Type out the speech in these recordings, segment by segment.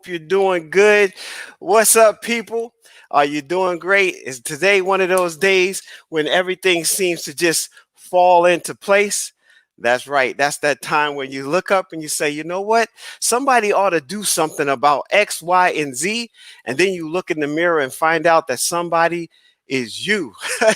You're doing good. What's up, people? Are you doing great? Is today one of those days when everything seems to just fall into place? That's right. That's that time when you look up and you say, you know what? Somebody ought to do something about X, Y, and Z. And then you look in the mirror and find out that somebody is you.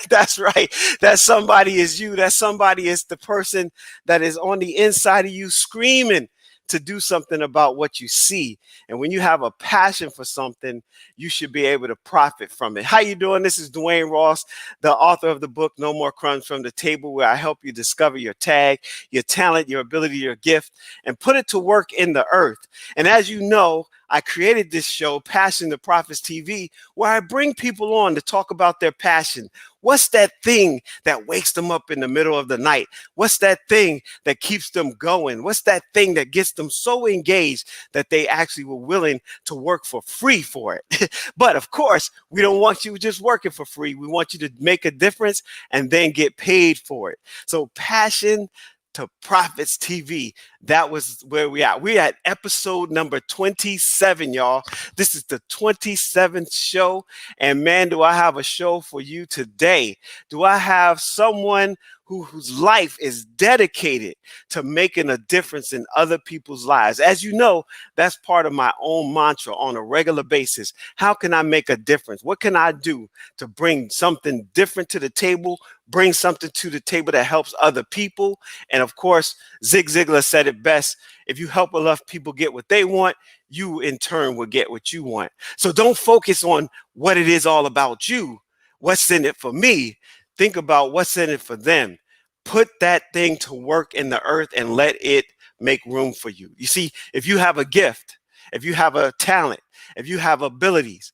That's right. That somebody is you. That somebody is the person that is on the inside of you screaming to do something about what you see. And when you have a passion for something, you should be able to profit from it. How you doing? This is Dwayne Ross, the author of the book No More Crumbs from the Table, where I help you discover your tag, your talent, your ability, your gift, and put it to work in the earth. And as you know, I created this show, Passion to Profits TV, where I bring people on to talk about their passion. What's that thing that wakes them up in the middle of the night? What's that thing that keeps them going? What's that thing that gets them so engaged that they actually were willing to work for free for it? But of course, we don't want you just working for free. We want you to make a difference and then get paid for it. So Passion to Profits TV. That was where we at. We're at episode number 27, y'all. This is the 27th show. And man, do I have a show for you today. Do I have someone whose life is dedicated to making a difference in other people's lives? As you know, that's part of my own mantra on a regular basis. How can I make a difference? What can I do to bring something different to the table, bring something to the table that helps other people? And of course, Zig Ziglar said it best: if you help enough people get what they want, you in turn will get what you want. So don't focus on what it is all about you. What's in it for me? Think about what's in it for them. Put that thing to work in the earth and let it make room for you. You see, if you have a gift, if you have a talent, if you have abilities,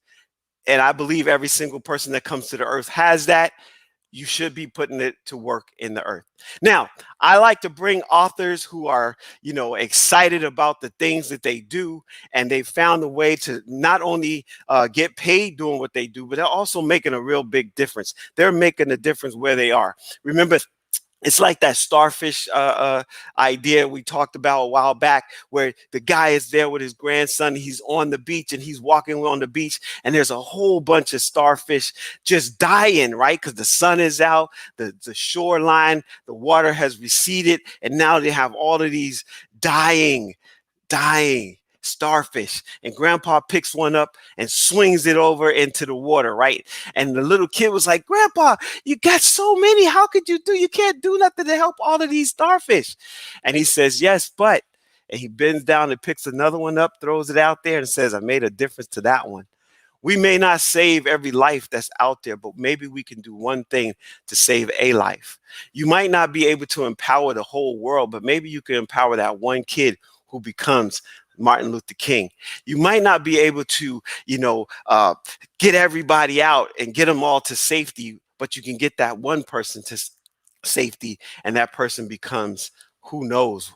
and I believe every single person that comes to the earth has that, you should be putting it to work in the earth. Now, I like to bring authors who are, excited about the things that they do, and they found a way to not only get paid doing what they do, but they're also making a real big difference. They're making a difference where they are. Remember, it's like that starfish idea we talked about a while back, where the guy is there with his grandson. He's on the beach and he's walking on the beach, and there's a whole bunch of starfish just dying, right? Because the sun is out, the shoreline, the water has receded, and now they have all of these dying starfish. And grandpa picks one up and swings it over into the water, right? And the little kid was like, "Grandpa, you got so many. How could you can't do nothing to help all of these starfish?" And he says, "Yes, but," and he bends down and picks another one up, throws it out there, and says, "I made a difference to that one." We may not save every life that's out there, but maybe we can do one thing to save a life. You might not be able to empower the whole world, but maybe you can empower that one kid who becomes Martin Luther King. You might not be able to, get everybody out and get them all to safety, but you can get that one person to safety, and that person becomes, who knows,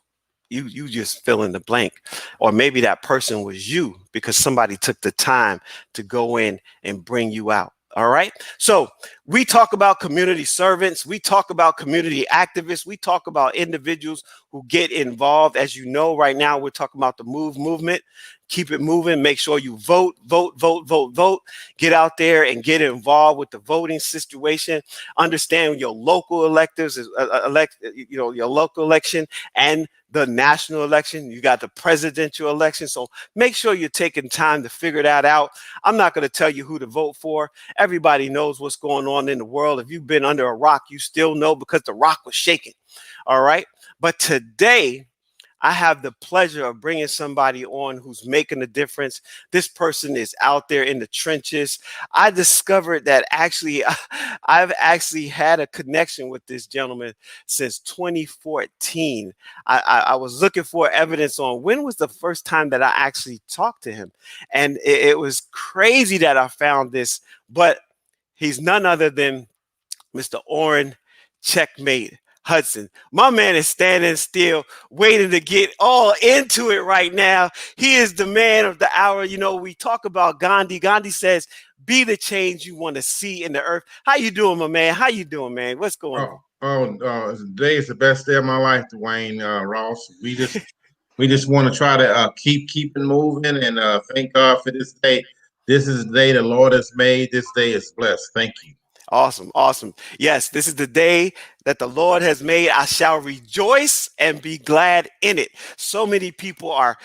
you just fill in the blank. Or maybe that person was you because somebody took the time to go in and bring you out. All right. So we talk about community servants. We talk about community activists. We talk about individuals who get involved. As you know, right now, we're talking about the MOVE movement. Keep it moving. Make sure you vote. Get out there and get involved with the voting situation. Understand your local electors, your local election and the national election. You got the presidential election. So make sure you're taking time to figure that out. I'm not going to tell you who to vote for. Everybody knows what's going on in the world. If you've been under a rock, you still know because the rock was shaking. All right. But today, I have the pleasure of bringing somebody on who's making a difference. This person is out there in the trenches. I discovered that I've actually had a connection with this gentleman since 2014. I was looking for evidence on when was the first time that I actually talked to him. And it was crazy that I found this, but he's none other than Mr. Orrin Checkmate Hudson. My man is standing still, waiting to get all into it right now. He is the man of the hour. We talk about Gandhi. Gandhi says, "Be the change you want to see in the earth." How you doing, my man? How you doing, man? What's going on? Today is the best day of my life, Dwayne Ross. We just want to try to keep it moving and thank God for this day. This is the day the Lord has made. This day is blessed. Thank you. Awesome, awesome. Yes, this is the day that the Lord has made. I shall rejoice and be glad in it. So many people are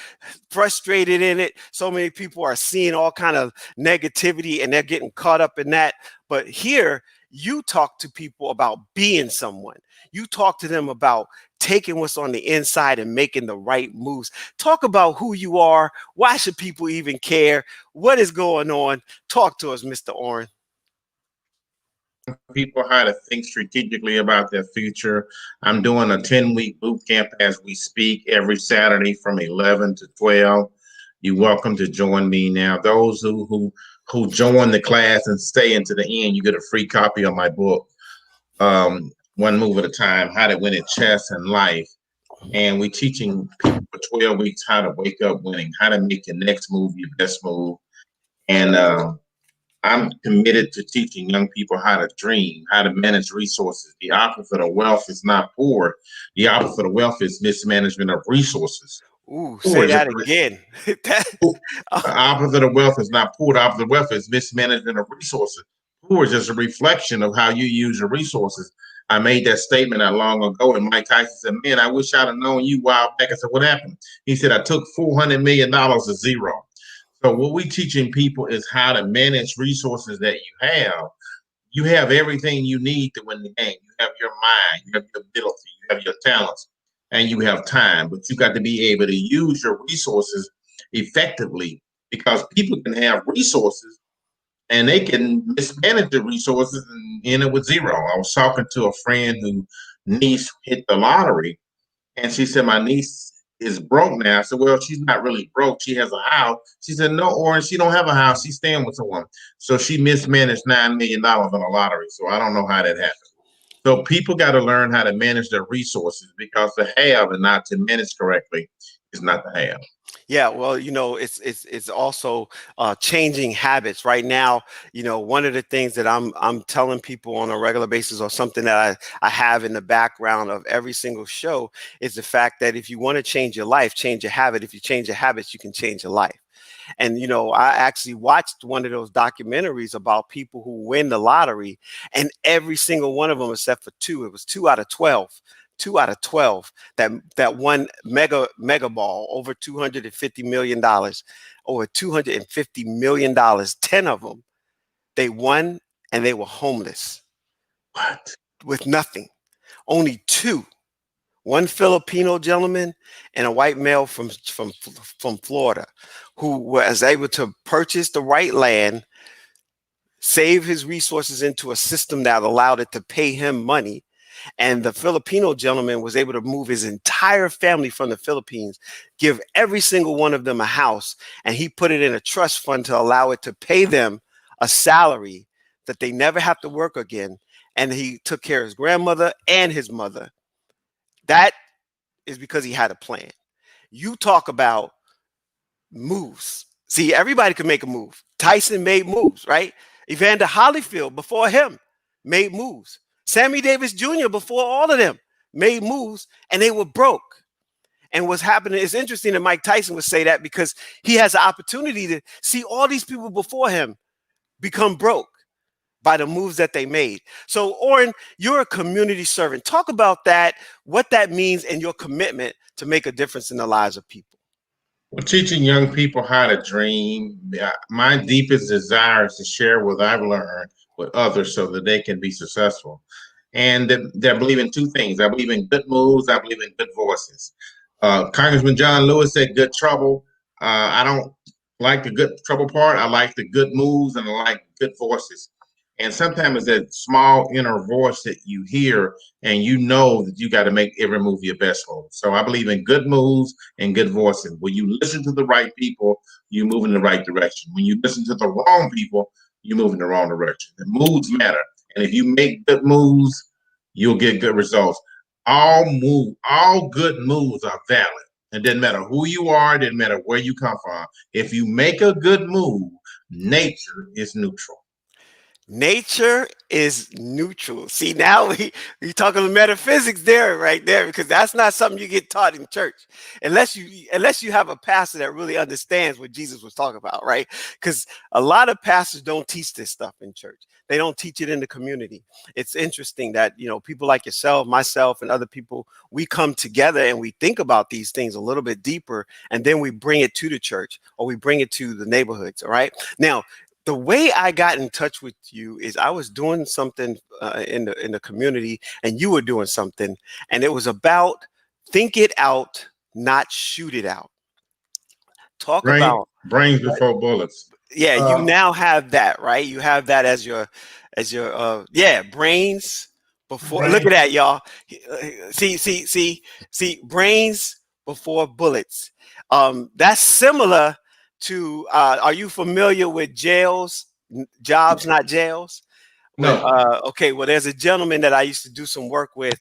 frustrated in it. So many people are seeing all kind of negativity and they're getting caught up in that. But here, you talk to people about being someone. You talk to them about taking what's on the inside and making the right moves. Talk about who you are. Why should people even care? What is going on? Talk to us, Mr. Orrin. People how to think strategically about their future. I'm doing a 10-week boot camp as we speak every Saturday from 11 to 12. You're welcome to join me now. Those who join the class and stay into the end, you get a free copy of my book, One Move at a Time, How to Win at Chess and Life. And we're teaching people for 12 weeks how to wake up winning, how to make your next move your best move. And I'm committed to teaching young people how to dream, how to manage resources. The opposite of wealth is not poor. The opposite of wealth is mismanagement of resources. Ooh, Poor say is just that again. That- the opposite of wealth is not poor. The opposite of wealth is mismanagement of resources. Poor is just a reflection of how you use your resources. I made that statement not long ago, and Mike Tyson said, "Man, I wish I'd have known you a while back." I said, "What happened?" He said, "I took $400 million to zero." So what we teaching people is how to manage resources that you have. You have everything you need to win the game. You have your mind, you have your ability, you have your talents, and you have time. But you got to be able to use your resources effectively because people can have resources and they can mismanage the resources and end up with zero. I was talking to a friend who niece hit the lottery and she said, my niece is broke now. I said, well, she's not really broke. She has a house. She said, no, Orrin, she don't have a house. She's staying with someone. So she mismanaged $9 million on a lottery. So I don't know how that happened. So people got to learn how to manage their resources because the have and not to manage correctly is not the have. Yeah, well, it's also changing habits. Right now, one of the things that I'm telling people on a regular basis, or something that I have in the background of every single show, is the fact that if you want to change your life, change your habit. If you change your habits, you can change your life. And I actually watched one of those documentaries about people who win the lottery, and every single one of them, except for two, it was 2 out of 12. 2 out of 12 that one mega ball over $250 million, over $250 million. 10 of them, they won, and they were homeless What? with nothing. Only two, one Filipino gentleman and a white male from Florida, who was able to purchase the right land, save his resources into a system that allowed it to pay him money. And the Filipino gentleman was able to move his entire family from the Philippines, give every single one of them a house, and he put it in a trust fund to allow it to pay them a salary that they never have to work again. And he took care of his grandmother and his mother. That is because he had a plan. You talk about moves. See, everybody can make a move. Tyson made moves, right? Evander Holyfield before him made moves. Sammy Davis Jr. before all of them made moves, and they were broke. And what's happening is interesting that Mike Tyson would say that because he has the opportunity to see all these people before him become broke by the moves that they made. So, Orrin, you're a community servant. Talk about that, what that means, and your commitment to make a difference in the lives of people. Well, teaching young people how to dream. My deepest desire is to share what I've learned with others so that they can be successful. And they believe in two things. I believe in good moves. I believe in good voices. Congressman John Lewis said good trouble. I don't like the good trouble part. I like the good moves and I like good voices. And sometimes it's that small inner voice that you hear and you know that you got to make every move your best move. So I believe in good moves and good voicing. When you listen to the right people, you move in the right direction. When you listen to the wrong people, you move in the wrong direction. The moves matter. And if you make good moves, you'll get good results. All good moves are valid. It doesn't matter who you are, it doesn't matter where you come from. If you make a good move, nature is neutral. Nature is neutral. See, now we talking metaphysics there, right there, because that's not something you get taught in church, unless you have a pastor that really understands what Jesus was talking about, right? Because a lot of pastors don't teach this stuff in church. They don't teach it in the community. It's interesting that people like yourself, myself, and other people, we come together and we think about these things a little bit deeper, and then we bring it to the church or we bring it to the neighborhoods. All right, now the way I got in touch with you is I was doing something in the community, and you were doing something, and it was about think it out, not shoot it out. Talk Brain, about brains before bullets. yeah. You Uh, now have that, right? You have that as your brains before. Look at brain. that, y'all. See, brains before bullets. That's similar to. Are you familiar with jails? Jobs, not jails. No, Okay, well, there's a gentleman that I used to do some work with,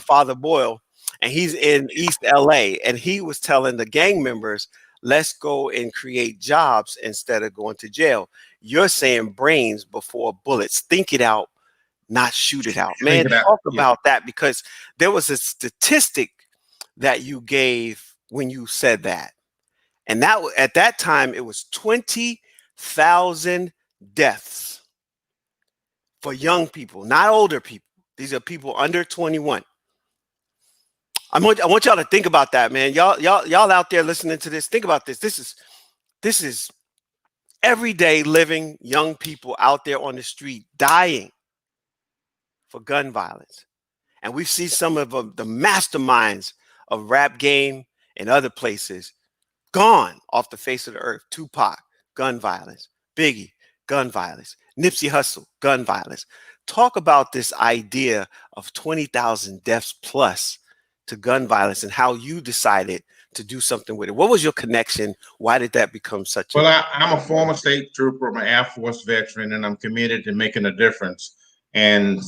Father Boyle, and he's in East LA, and he was telling the gang members, let's go and create jobs instead of going to jail. You're saying brains before bullets. Think it out, not shoot it out. Man, think of that. talk Yeah. about that, because there was a statistic that you gave when you said that. And at that time, it was 20,000 deaths for young people, not older people. These are people under 21. I want y'all to think about that, man. Y'all out there listening to this, think about this. This is everyday living young people out there on the street dying for gun violence. And we see some of the masterminds of rap game and other places gone off the face of the earth. Tupac, gun violence. Biggie, gun violence. Nipsey Hussle, gun violence. Talk about this idea of 20,000 deaths plus to gun violence and how you decided to do something with it. What was your connection? Why did that become such Well, a I'm a former state trooper. I'm an Air Force veteran, and I'm committed to making a difference. And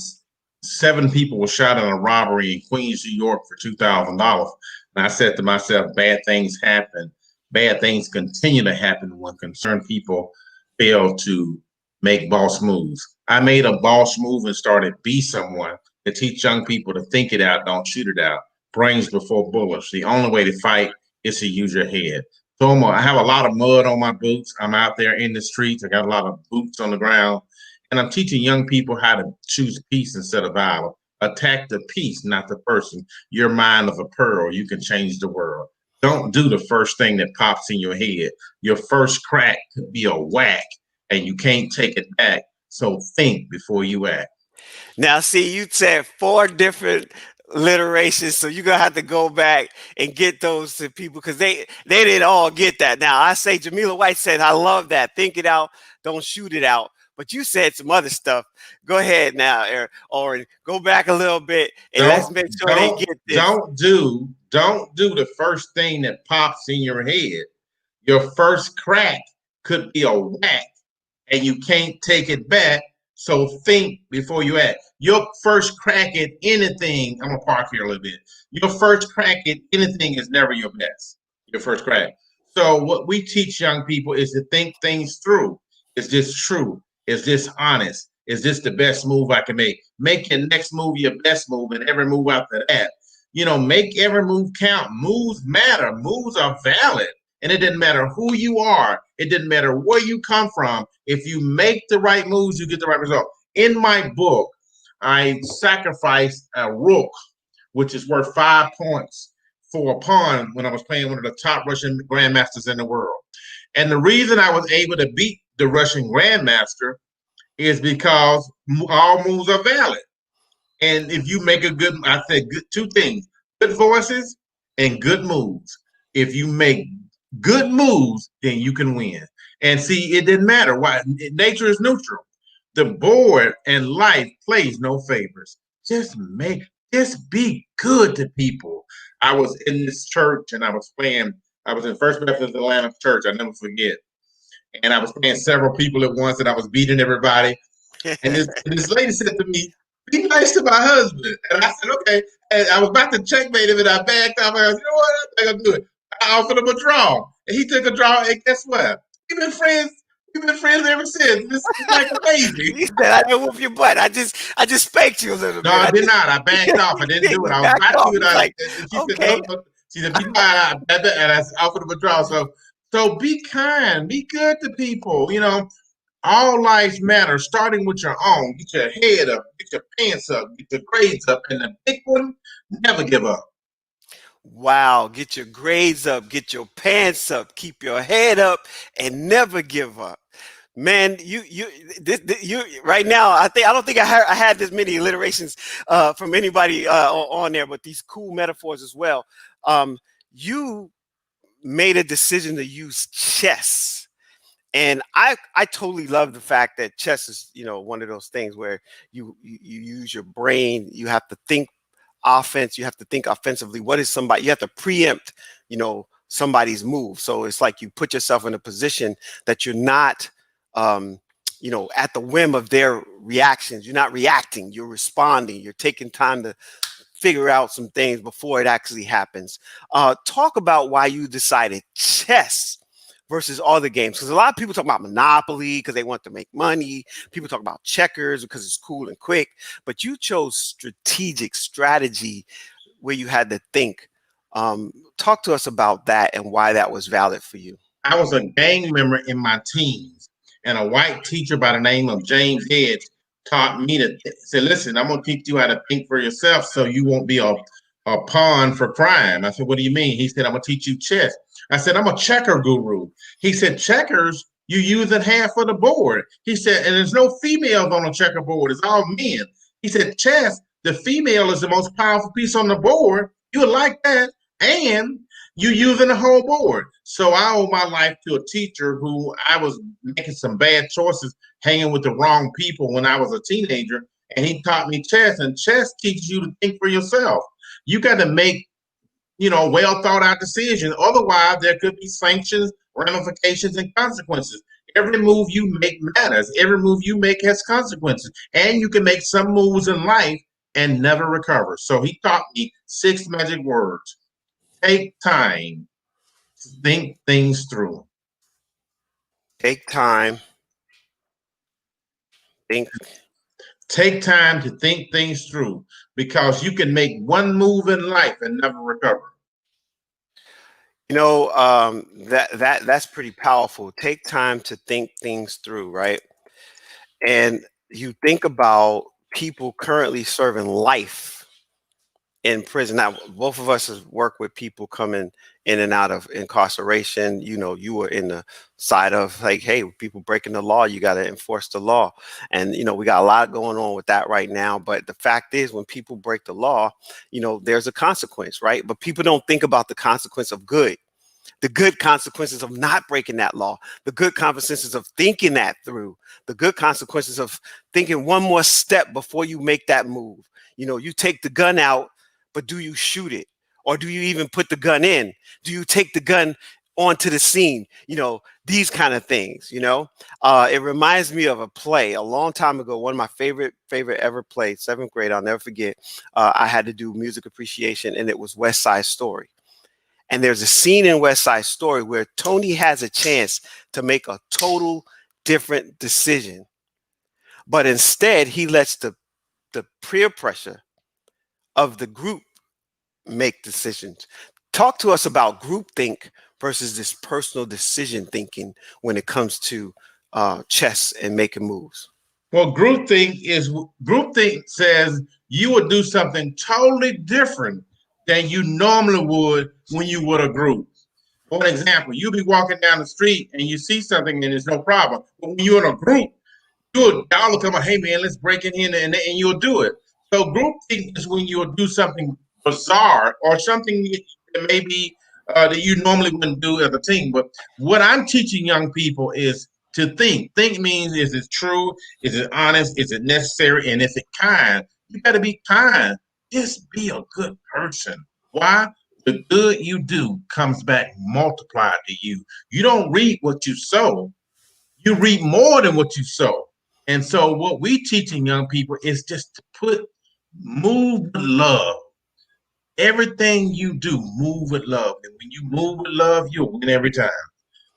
7 people were shot in a robbery in Queens, New York, for $2,000. And I said to myself, bad things happen. Bad things continue to happen when concerned people fail to make boss moves. I made a boss move and started Be Someone to teach young people to think it out, don't shoot it out. Brains before bullets. The only way to fight is to use your head. So I have a lot of mud on my boots. I'm out there in the streets. I got a lot of boots on the ground. And I'm teaching young people how to choose peace instead of violence. Attack the peace, not the person. Your mind of a pearl, you can change the world. Don't do the first thing that pops in your head. Your first crack could be a whack, and you can't take it back. So think before you act. Now, see, you said 4 different alliterations, so you're gonna have to go back and get those to people because they didn't all get that. Now, I say Jamila White said, "I love that. Think it out, don't shoot it out." But you said some other stuff. Go ahead now, or go back a little bit and let's Don't make sure they don't get this. don't do the first thing that pops in your head. Your first crack could be a whack, and you can't take it back. So think before you act. Your first crack at anything, I'm gonna park here a little bit. Your first crack at anything is never your best. Your first crack. So what we teach young people is to think things through. Is this true? Is this honest? Is this the best move I can make? Make your next move your best move, and every move after that. Make every move count. Moves matter. Moves are valid. And it didn't matter who you are. It didn't matter where you come from. If you make the right moves, you get the right result. In my book, I sacrificed a rook, which is worth 5 points, for a pawn when I was playing one of the top Russian grandmasters in the world. And the reason I was able to beat the Russian grandmaster is because all moves are valid. And if you make I said 2 things: good voices and good moves. If you make good moves, then you can win. And see, it didn't matter why. Nature is neutral. The board and life plays no favors. Just be good to people. I was in this church and I was playing. I was in First Methodist Atlanta Church. I never forget. And I was playing several people at once, and I was beating everybody. And this lady said to me, "Be nice to my husband." And I said, "Okay." And I was about to checkmate him, and I backed off. I said, "You know what? I'm gonna do it." I offered him a draw, and he took a draw. And guess what? We've been friends. We've been friends ever since. It's like amazing. You said I didn't whoop your butt. I just spanked you a little No, bit. I did not. I backed off. I didn't do it. You I was backed about to, off. It's like, and she said, "No, okay, no." She said, "Be quiet," and I offered a withdrawal. So be kind, be good to people. You know, all lives matter. Starting with your own. Get your head up, get your pants up, get your grades up, and the big one, never give up. wow. Get your grades up, get your pants up, keep your head up, and never give up. Man, you right now. I don't think I had this many alliterations from anybody on there, but these cool metaphors as well. You made a decision to use chess, and I totally love the fact that chess is one of those things where you use your brain. You have to think offense. You have to think offensively. What is somebody? You have to preempt, somebody's move. So it's like you put yourself in a position that you're not, um, at the whim of their reactions. You're not reacting. You're responding. You're taking time to figure out some things before it actually happens. Talk about why you decided chess versus all the games, because a lot of people talk about Monopoly because they want to make money. People talk about checkers because it's cool and quick, but you chose strategy where you had to think. Talk to us about that and why that was valid for you. I was a gang member in my teens, and a white teacher by the name of James Hedge taught me to say, "Listen, I'm gonna teach you how to think for yourself, so you won't be a pawn for crime." I said, "What do you mean?" He said, "I'm gonna teach you chess." I said, "I'm a checker guru." He said, "Checkers, you use in half of the board." He said, "And there's no females on a checkerboard; it's all men." He said, "Chess, the female is the most powerful piece on the board. You would like that, and you using the whole board." So I owe my life to a teacher who I was making some bad choices, hanging with the wrong people when I was a teenager. And he taught me chess, and chess teaches you to think for yourself. You got to make, well thought out decisions. Otherwise, there could be sanctions, ramifications, and consequences. Every move you make matters. Every move you make has consequences. And you can make some moves in life and never recover. So he taught me 6 magic words. Take time to think things through. Take time, think. Take time to think things through because you can make one move in life and never recover. That's pretty powerful. Take time to think things through, right? And you think about people currently serving life in prison. Now, both of us has worked with people coming in and out of incarceration. You were in the side of like, hey, people breaking the law, you got to enforce the law. And, we got a lot going on with that right now. But the fact is, when people break the law, there's a consequence, right? But people don't think about the consequence of good, the good consequences of not breaking that law, the good consequences of thinking that through, the good consequences of thinking one more step before you make that move. You take the gun out, but do you shoot it? Or do you even put the gun in? Do you take the gun onto the scene? These kind of things, it reminds me of a play a long time ago. One of my favorite ever plays, seventh grade, I'll never forget. I had to do music appreciation, and it was West Side Story. And there's a scene in West Side Story where Tony has a chance to make a total different decision. But instead, he lets the peer pressure of the group make decisions. Talk to us about groupthink versus this personal decision thinking when it comes to chess and making moves. Well, groupthink says you would do something totally different than you normally would when you would a group. For an example, you'll be walking down the street and you see something and there's no problem. But when you're in a group, y'all will come up, "Hey man, let's break it in," and you'll do it. So groupthink is when you'll do something bizarre or something that maybe that you normally wouldn't do as a team. But what I'm teaching young people is to think. Think means, is it true? Is it honest? Is it necessary? And is it kind? You got to be kind. Just be a good person. Why? The good you do comes back multiplied to you. You don't reap what you sow, you reap more than what you sow. And so what we teaching young people is just to move with love. Everything you do, move with love. And when you move with love, you'll win every time.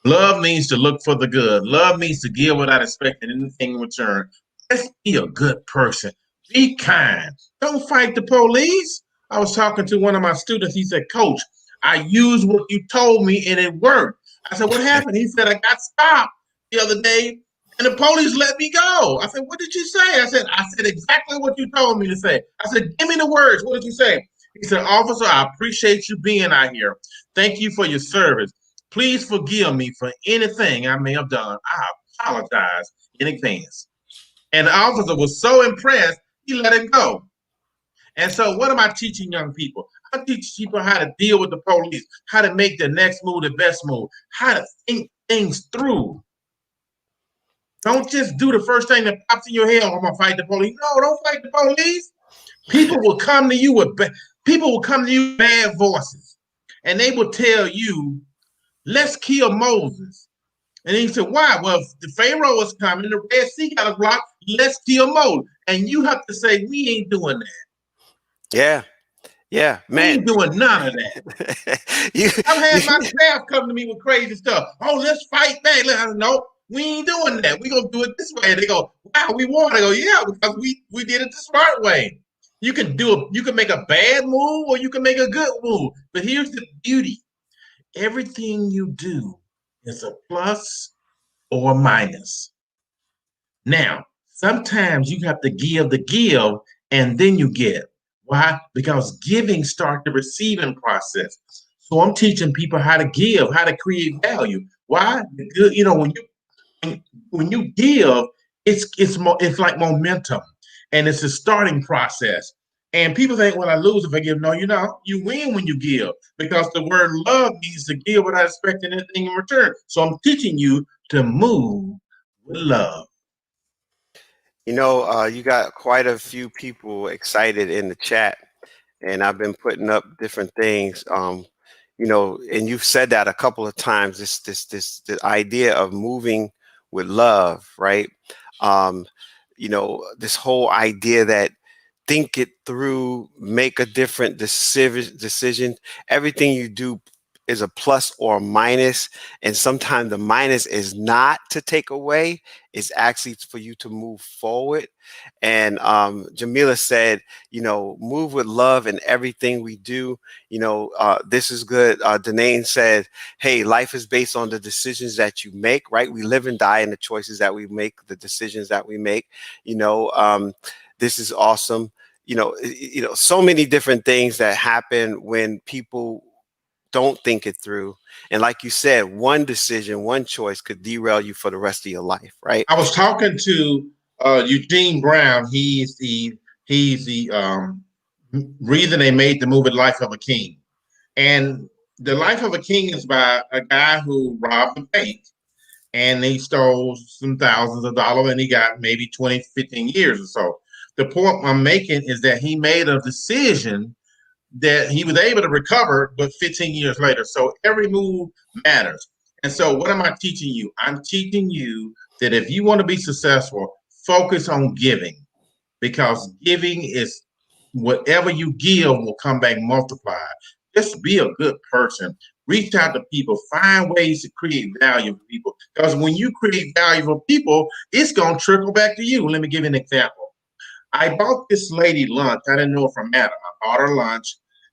Love means to look for the good. Love means to give without expecting anything in return. Let's be a good person. Be kind. Don't fight the police. I was talking to one of my students. He said, Coach, I used what you told me and it worked. I said, what happened? He said, I got stopped the other day and the police let me go. I said, what did you say? I said exactly what you told me to say. I said, give me the words. What did you say? He said, Officer, I appreciate you being out here. Thank you for your service. Please forgive me for anything I may have done. I apologize in advance. And the officer was so impressed, he let him go. And so, what am I teaching young people? I teach people how to deal with the police, how to make the next move the best move, how to think things through. Don't just do the first thing that pops in your head. Oh, I'm gonna fight the police. No, don't fight the police. People will come to you with bad voices, and they will tell you, "Let's kill Moses." And he said, why? Well, the Pharaoh is coming, the Red Sea got us blocked, let's kill Moses. And you have to say, we ain't doing that. Yeah. Yeah, We man. ain't doing none of that. you, I've had my staff come to me with crazy stuff. Oh, let's fight back. I said, no, we ain't doing that. We gonna do it this way. And they go, wow, we won. I go, yeah, because we did it the smart way. You can make a bad move or you can make a good move. But here's the beauty. Everything you do is a plus or minus. Now, sometimes you have to give the give and then you get. Why? Because giving starts the receiving process. So I'm teaching people how to give, how to create value. Why? You know, when you give, it's like momentum, and it's a starting process. And people think, well, I lose if I give. No, you win when you give, because the word love means to give without expecting anything in return. So I'm teaching you to move with love. You got quite a few people excited in the chat, and I've been putting up different things. And you've said that a couple of times. The idea of moving with love, right? This whole idea that think it through, make a different decision. Everything you do is a plus or a minus, and sometimes the minus is not to take away; it's actually for you to move forward. And Jamila said, move with love in everything we do. This is good. Danae said, hey, life is based on the decisions that you make, right? We live and die in the choices that we make, the decisions that we make. This is awesome. So many different things that happen when people don't think it through. And like you said, one decision, one choice could derail you for the rest of your life, right? I was talking to Eugene Brown. He's the reason they made the movie Life of a King. And the Life of a King is by a guy who robbed a bank and he stole some thousands of dollars and he got maybe 20, 15 years or so. The point I'm making is that he made a decision that he was able to recover, but 15 years later. So every move matters. And so, what am I teaching you? I'm teaching you that if you want to be successful, focus on giving, because giving is whatever you give will come back multiplied. Just be a good person. Reach out to people. Find ways to create value for people. Because when you create value for people, it's going to trickle back to you. Let me give you an example. I bought this lady lunch. I didn't know her from Adam. I bought her lunch.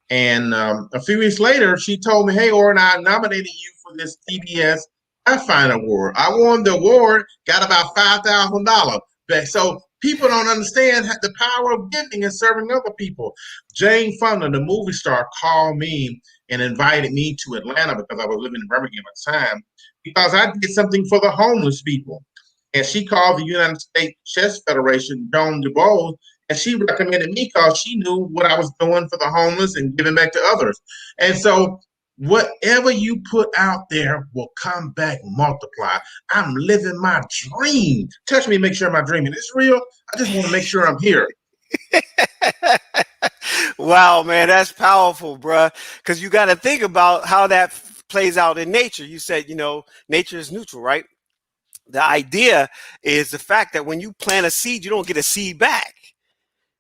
And a few weeks later, she told me, hey, Orrin, I nominated you for this TBS Pathfinder Award. I won the award, got about $5,000. So people don't understand the power of giving and serving other people. Jane Fonda, the movie star, called me and invited me to Atlanta because I was living in Birmingham at the time, because I did something for the homeless people. And she called the United States Chess Federation, Joan DuBose, and she recommended me because she knew what I was doing for the homeless and giving back to others. And so whatever you put out there will come back multiplied. I'm living my dream. Touch me, make sure my dream is real. I just want to make sure I'm here. Wow, man, that's powerful, bruh. Because you got to think about how that plays out in nature. You said, nature is neutral, right? The idea is the fact that when you plant a seed, you don't get a seed back.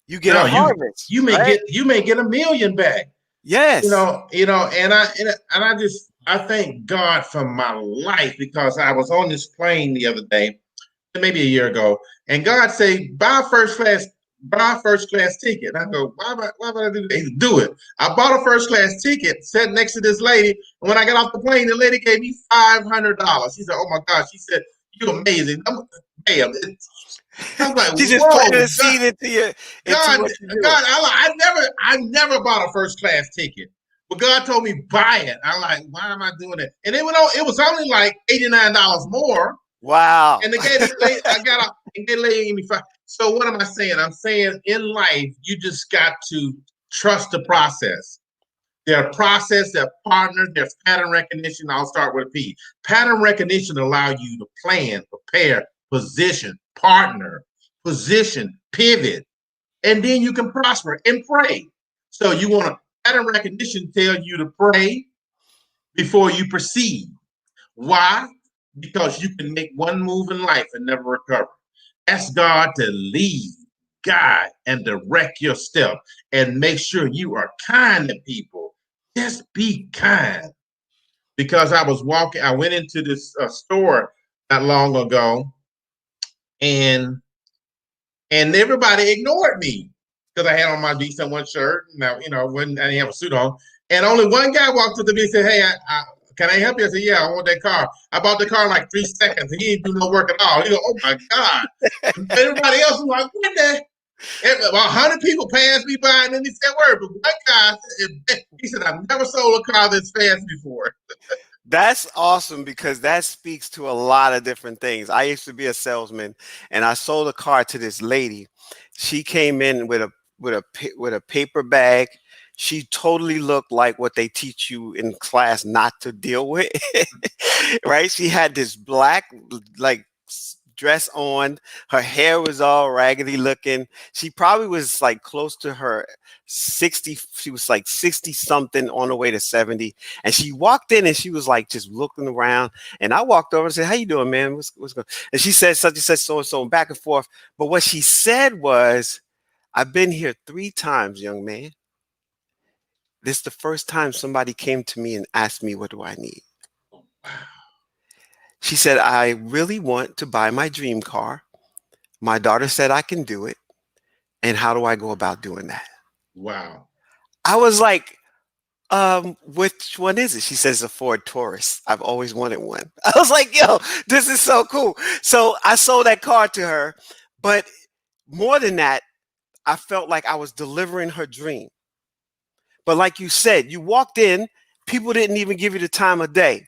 You get No, a harvest. you may right? get $1 million back. Yes. And I just I thank God for my life because I was on this plane the other day, maybe a year ago, and God said, buy a first class ticket. And I go, why would I do that? He said, do it. I bought a first class ticket, sat next to this lady, and when I got off the plane, the lady gave me $500. She said, oh my gosh, she said, you're amazing. Damn. I was like, She just planted whoa, a seed into God, what you do. God, I never bought a first class ticket. But God told me buy it. I'm like, why am I doing it? And it was only like $89 more. Wow. And the gave me, I got out and they laid me five. So what am I saying? I'm saying in life, you just got to trust the process. Their process, their partners, their pattern recognition. I'll start with a P. Pattern recognition allow you to plan, prepare, position, partner, position, pivot, and then you can prosper and pray. So you want to pattern recognition tell you to pray before you proceed. Why? Because you can make one move in life and never recover. Ask God to lead, guide, and direct your step, and make sure you are kind to people. Just be kind. Because I went into this store not long ago, and everybody ignored me because I had on my decent one shirt. Now, I didn't have a suit on. And only one guy walked up to me and said, hey, can I help you? I said, yeah, I want that car. I bought the car in like 3 seconds. And he didn't do no work at all. He go, oh my God. Everybody else was like, what the? About 100 people passed me by and then he said word. But one guy, he said, I've never sold a car this fast before. That's awesome because that speaks to a lot of different things. I used to be a salesman and I sold a car to this lady. She came in with a paper bag. She totally looked like what they teach you in class not to deal with. Right? She had this black like dress on. Her hair was all raggedy looking. She probably was like close to her 60. She was like 60 something on the way to 70. And she walked in and she was like just looking around. And I walked over and said, how you doing, man? What's going on? And she said such and such, so and so, and back and forth. But what she said was, I've been here 3 times, young man. This is the first time somebody came to me and asked me, what do I need? She said, I really want to buy my dream car. My daughter said I can do it. And how do I go about doing that? Wow. I was like, which one is it? She says a Ford Taurus. I've always wanted one. I was like, yo, this is so cool. So I sold that car to her. But more than that, I felt like I was delivering her dream. But like you said, you walked in, people didn't even give you the time of day.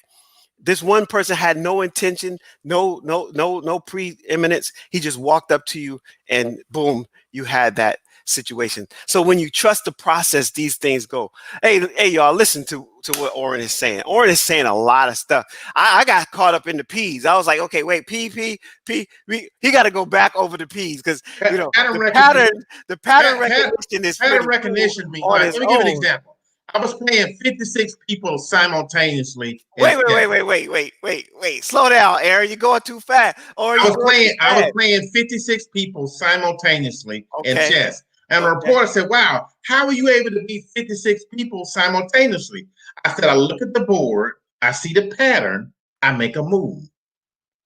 This one person had no intention, no preeminence. He just walked up to you and boom, you had that situation. So when you trust the process, these things go. Hey, y'all, listen to what Orrin is saying. Orrin is saying a lot of stuff. I got caught up in the P's. I was like, okay, wait, P. He got to go back over the P's because Pattern the recognition. pattern recognition is Pattern pretty cool recognition means, on like, its let me give you an own. example. I was playing 56 people simultaneously in Wait, wait, chess. wait, wait, wait, wait, wait, wait. Slow down, Aaron. You're going too fast. Or are you going too I was fast? playing 56 people simultaneously in Okay. chess. And the Okay. reporter said, wow, how are you able to beat 56 people simultaneously? I said, I look at the board, I see the pattern, I make a move.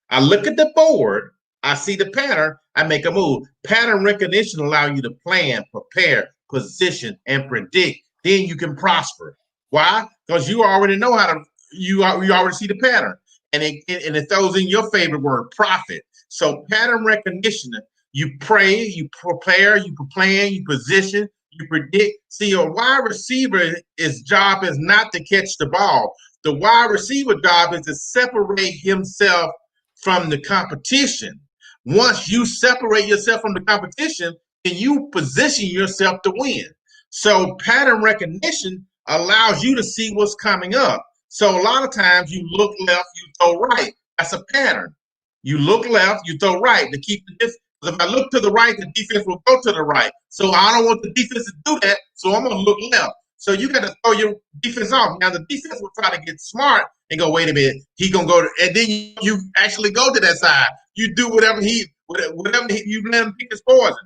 I look at the board, I see the pattern, I make a move. Pattern recognition allow you to plan, prepare, position, and predict. Then you can prosper. Why? Because you already know how to. You already see the pattern, and it throws in your favorite word, profit. So pattern recognition. You pray, you prepare, you plan, you position, you predict. See, a wide receiver, his job is not to catch the ball. The wide receiver job is to separate himself from the competition. Once you separate yourself from the competition, then you position yourself to win. So pattern recognition allows you to see what's coming up. So a lot of times you look left, you throw right. That's a pattern. You look left, you throw right to keep the distance. If I look to the right, the defense will go to the right. So I don't want the defense to do that. So I'm going to look left. So you got to throw your defense off. Now the defense will try to get smart and go, wait a minute, he gonna go to, and then you actually go to that side. You do whatever you let him pick his poison.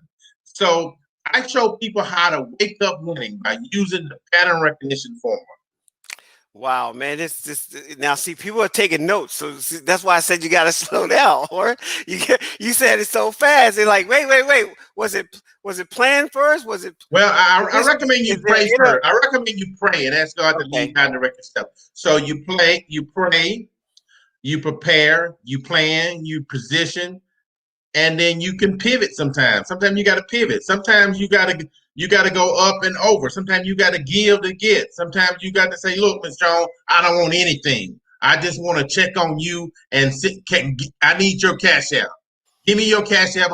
So I show people how to wake up winning by using the pattern recognition formula. Wow, man, this now see people are taking notes, so see, that's why I said you got to slow down. Or you said it so fast. They're like, wait, was it planned first? Was it Well, I this? recommend Is you there pray first. I recommend you pray and ask God to lead, okay? God, and direct yourself. So you pray, you prepare, you plan, you position, and then you can pivot sometimes. Sometimes you got to pivot. Sometimes you got to go up and over. Sometimes you got to give to get. Sometimes you got to say, "Look, Miss Jones, I don't want anything. I just want to check on you and I need your cash out. Give me your cash app.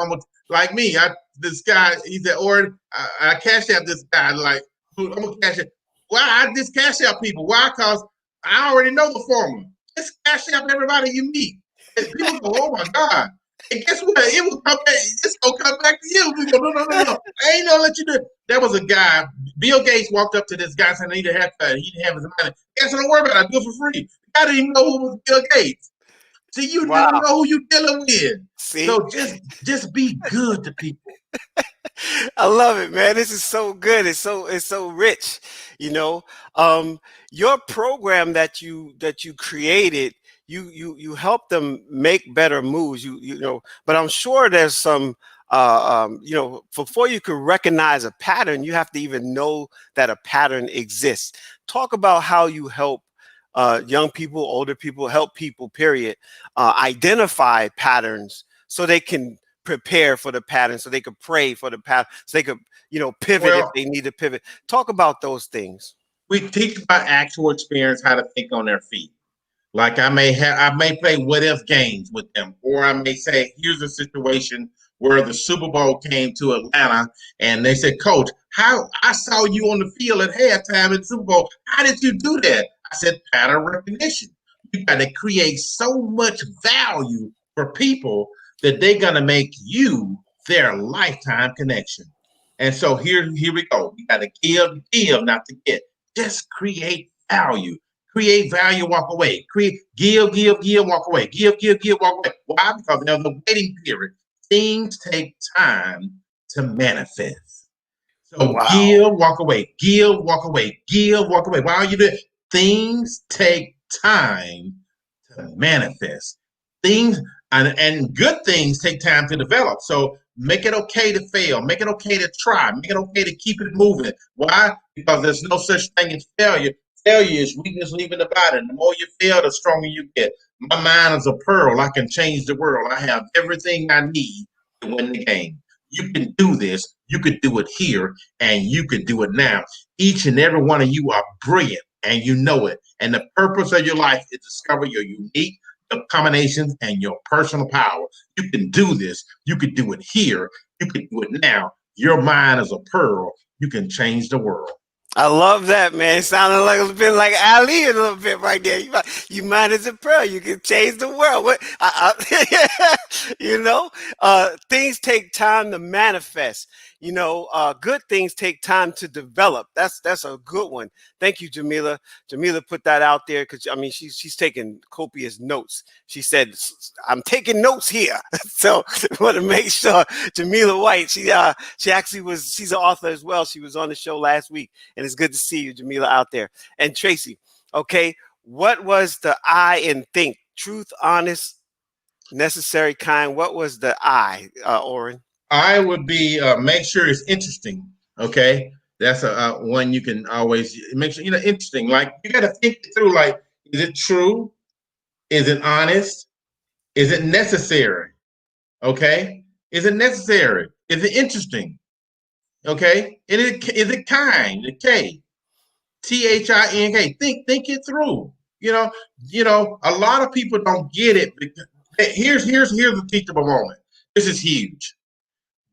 Like me. This guy. He said, "Orrin, I cash app this guy. Like, I'm gonna cash app. Why I just cash app people? Why? Cause I already know the formula. Just cash app everybody you meet. And people go, oh my god. And guess what? It will come back. It's gonna come back to you. We go, no. I ain't gonna let you do it. There was a guy. Bill Gates walked up to this guy saying, "I need a haircut." He didn't have his money. Guess what? Don't worry about it. I do it for free. I didn't even know who was Bill Gates. See, you never Wow. know who you dealing with. See, So just be good to people. I love it, man. This is so good. It's so rich. You know, um, your program that you created, you help them make better moves. But I'm sure there's some. Before you can recognize a pattern, you have to even know that a pattern exists. Talk about how you help young people, older people, help people. Period. Identify patterns so they can prepare for the pattern, so they could pray for the pattern, so they could pivot if Well, they need to pivot. Talk about those things. we teach by actual experience how to think on their feet. Like I may play what if games with them, or I may say, here's a situation where the Super Bowl came to Atlanta, and they said, "Coach, how I saw you on the field at halftime in the Super Bowl. How did you do that?" I said, pattern recognition. You got to create so much value for people that they're gonna make you their lifetime connection. And so here we go. You got to give, not to get. Just create value, walk away. Give, walk away. Give, walk away. Why? Because there's a waiting period. Things take time to manifest. So Wow. give, walk away. Give, walk away. Give, walk away. Why are you doing? Things take time to manifest. Things and good things take time to develop. So make it okay to fail. Make it okay to try. Make it okay to keep it moving. Why? Because there's no such thing as failure. Failure is weakness leaving the body. The more you fail, the stronger you get. My mind is a pearl. I can change the world. I have everything I need to win the game. You can do this. You could do it here, and you could do it now. Each and every one of you are brilliant, and you know it. And the purpose of your life is to discover your unique combinations and your personal power. You can do this. You can do it here. You can do it now. Your mind is a pearl. You can change the world. I love that, man. It sounded like a bit like Ali a little bit right there. You mind as a pearl. You can change the world. Things take time to manifest. Good things take time to develop. That's a good one. Thank you, Jamila. Jamila put that out there because I mean she's taking copious notes. She said, "I'm taking notes here," so I want to make sure. Jamila White. She actually she's an author as well. She was on the show last week. And it's good to see you, Jamila, out there. And Tracy, okay, what was the I in think? Truth, honest, necessary, kind. What was the I, Orrin? I would be make sure it's interesting. Okay, that's a one you can always make sure interesting. Like you got to think it through. Like, is it true? Is it honest? Is it necessary? Okay, is it necessary? Is it interesting? Okay, is it kind? The Think it through. A lot of people don't get it. Here's the teachable moment. This is huge.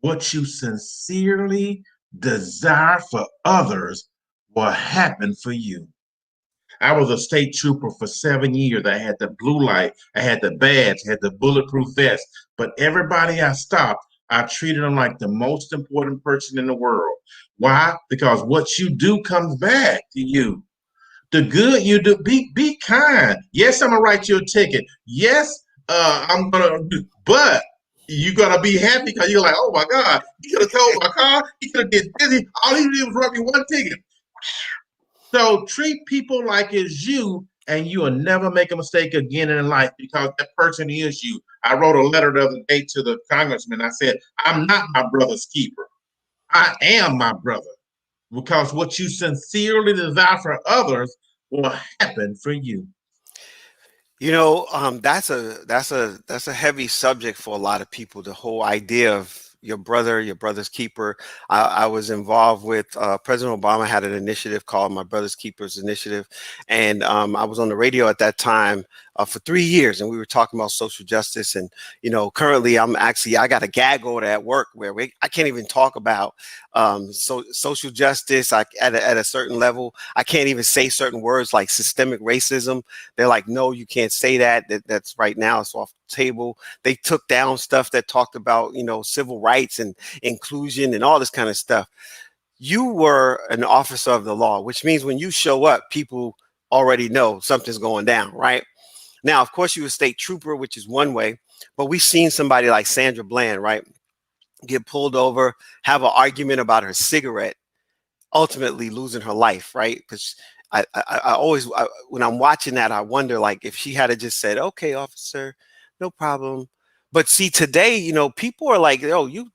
What you sincerely desire for others will happen for you. I was a state trooper for 7 years. I had the blue light, I had the badge, I had the bulletproof vest. But everybody I stopped, I treated them like the most important person in the world. Why? Because what you do comes back to you. The good you do, be kind. Yes, I'm gonna write you a ticket. Yes, I'm gonna, but you're gonna be happy because you're like, oh my God, he could have told my car, he could have did this. All he did was write me one ticket. So treat people like it's you, and you will never make a mistake again in life because that person is you. I wrote a letter the other day to the congressman. I said, I'm not my brother's keeper. I am my brother because what you sincerely desire for others will happen for you. That's a heavy subject for a lot of people. The whole idea of your brother's keeper. I was involved with President Obama had an initiative called My Brother's Keepers Initiative, and I was on the radio at that time for 3 years, and we were talking about social justice. And currently I got a gag order at work where I can't even talk about social justice. At a certain level, I can't even say certain words like systemic racism. They're like, no, you can't say that. That's right now. It's off the table. They took down stuff that talked about, civil rights and inclusion and all this kind of stuff. You were an officer of the law, which means when you show up, people already know something's going down, right? Now, of course, you were a state trooper, which is one way, but we've seen somebody like Sandra Bland, right, get pulled over, have an argument about her cigarette, ultimately losing her life, right? Because I always, when I'm watching that, I wonder like if she had just said, "Okay, officer, no problem." But see, today, people are like, "Oh, you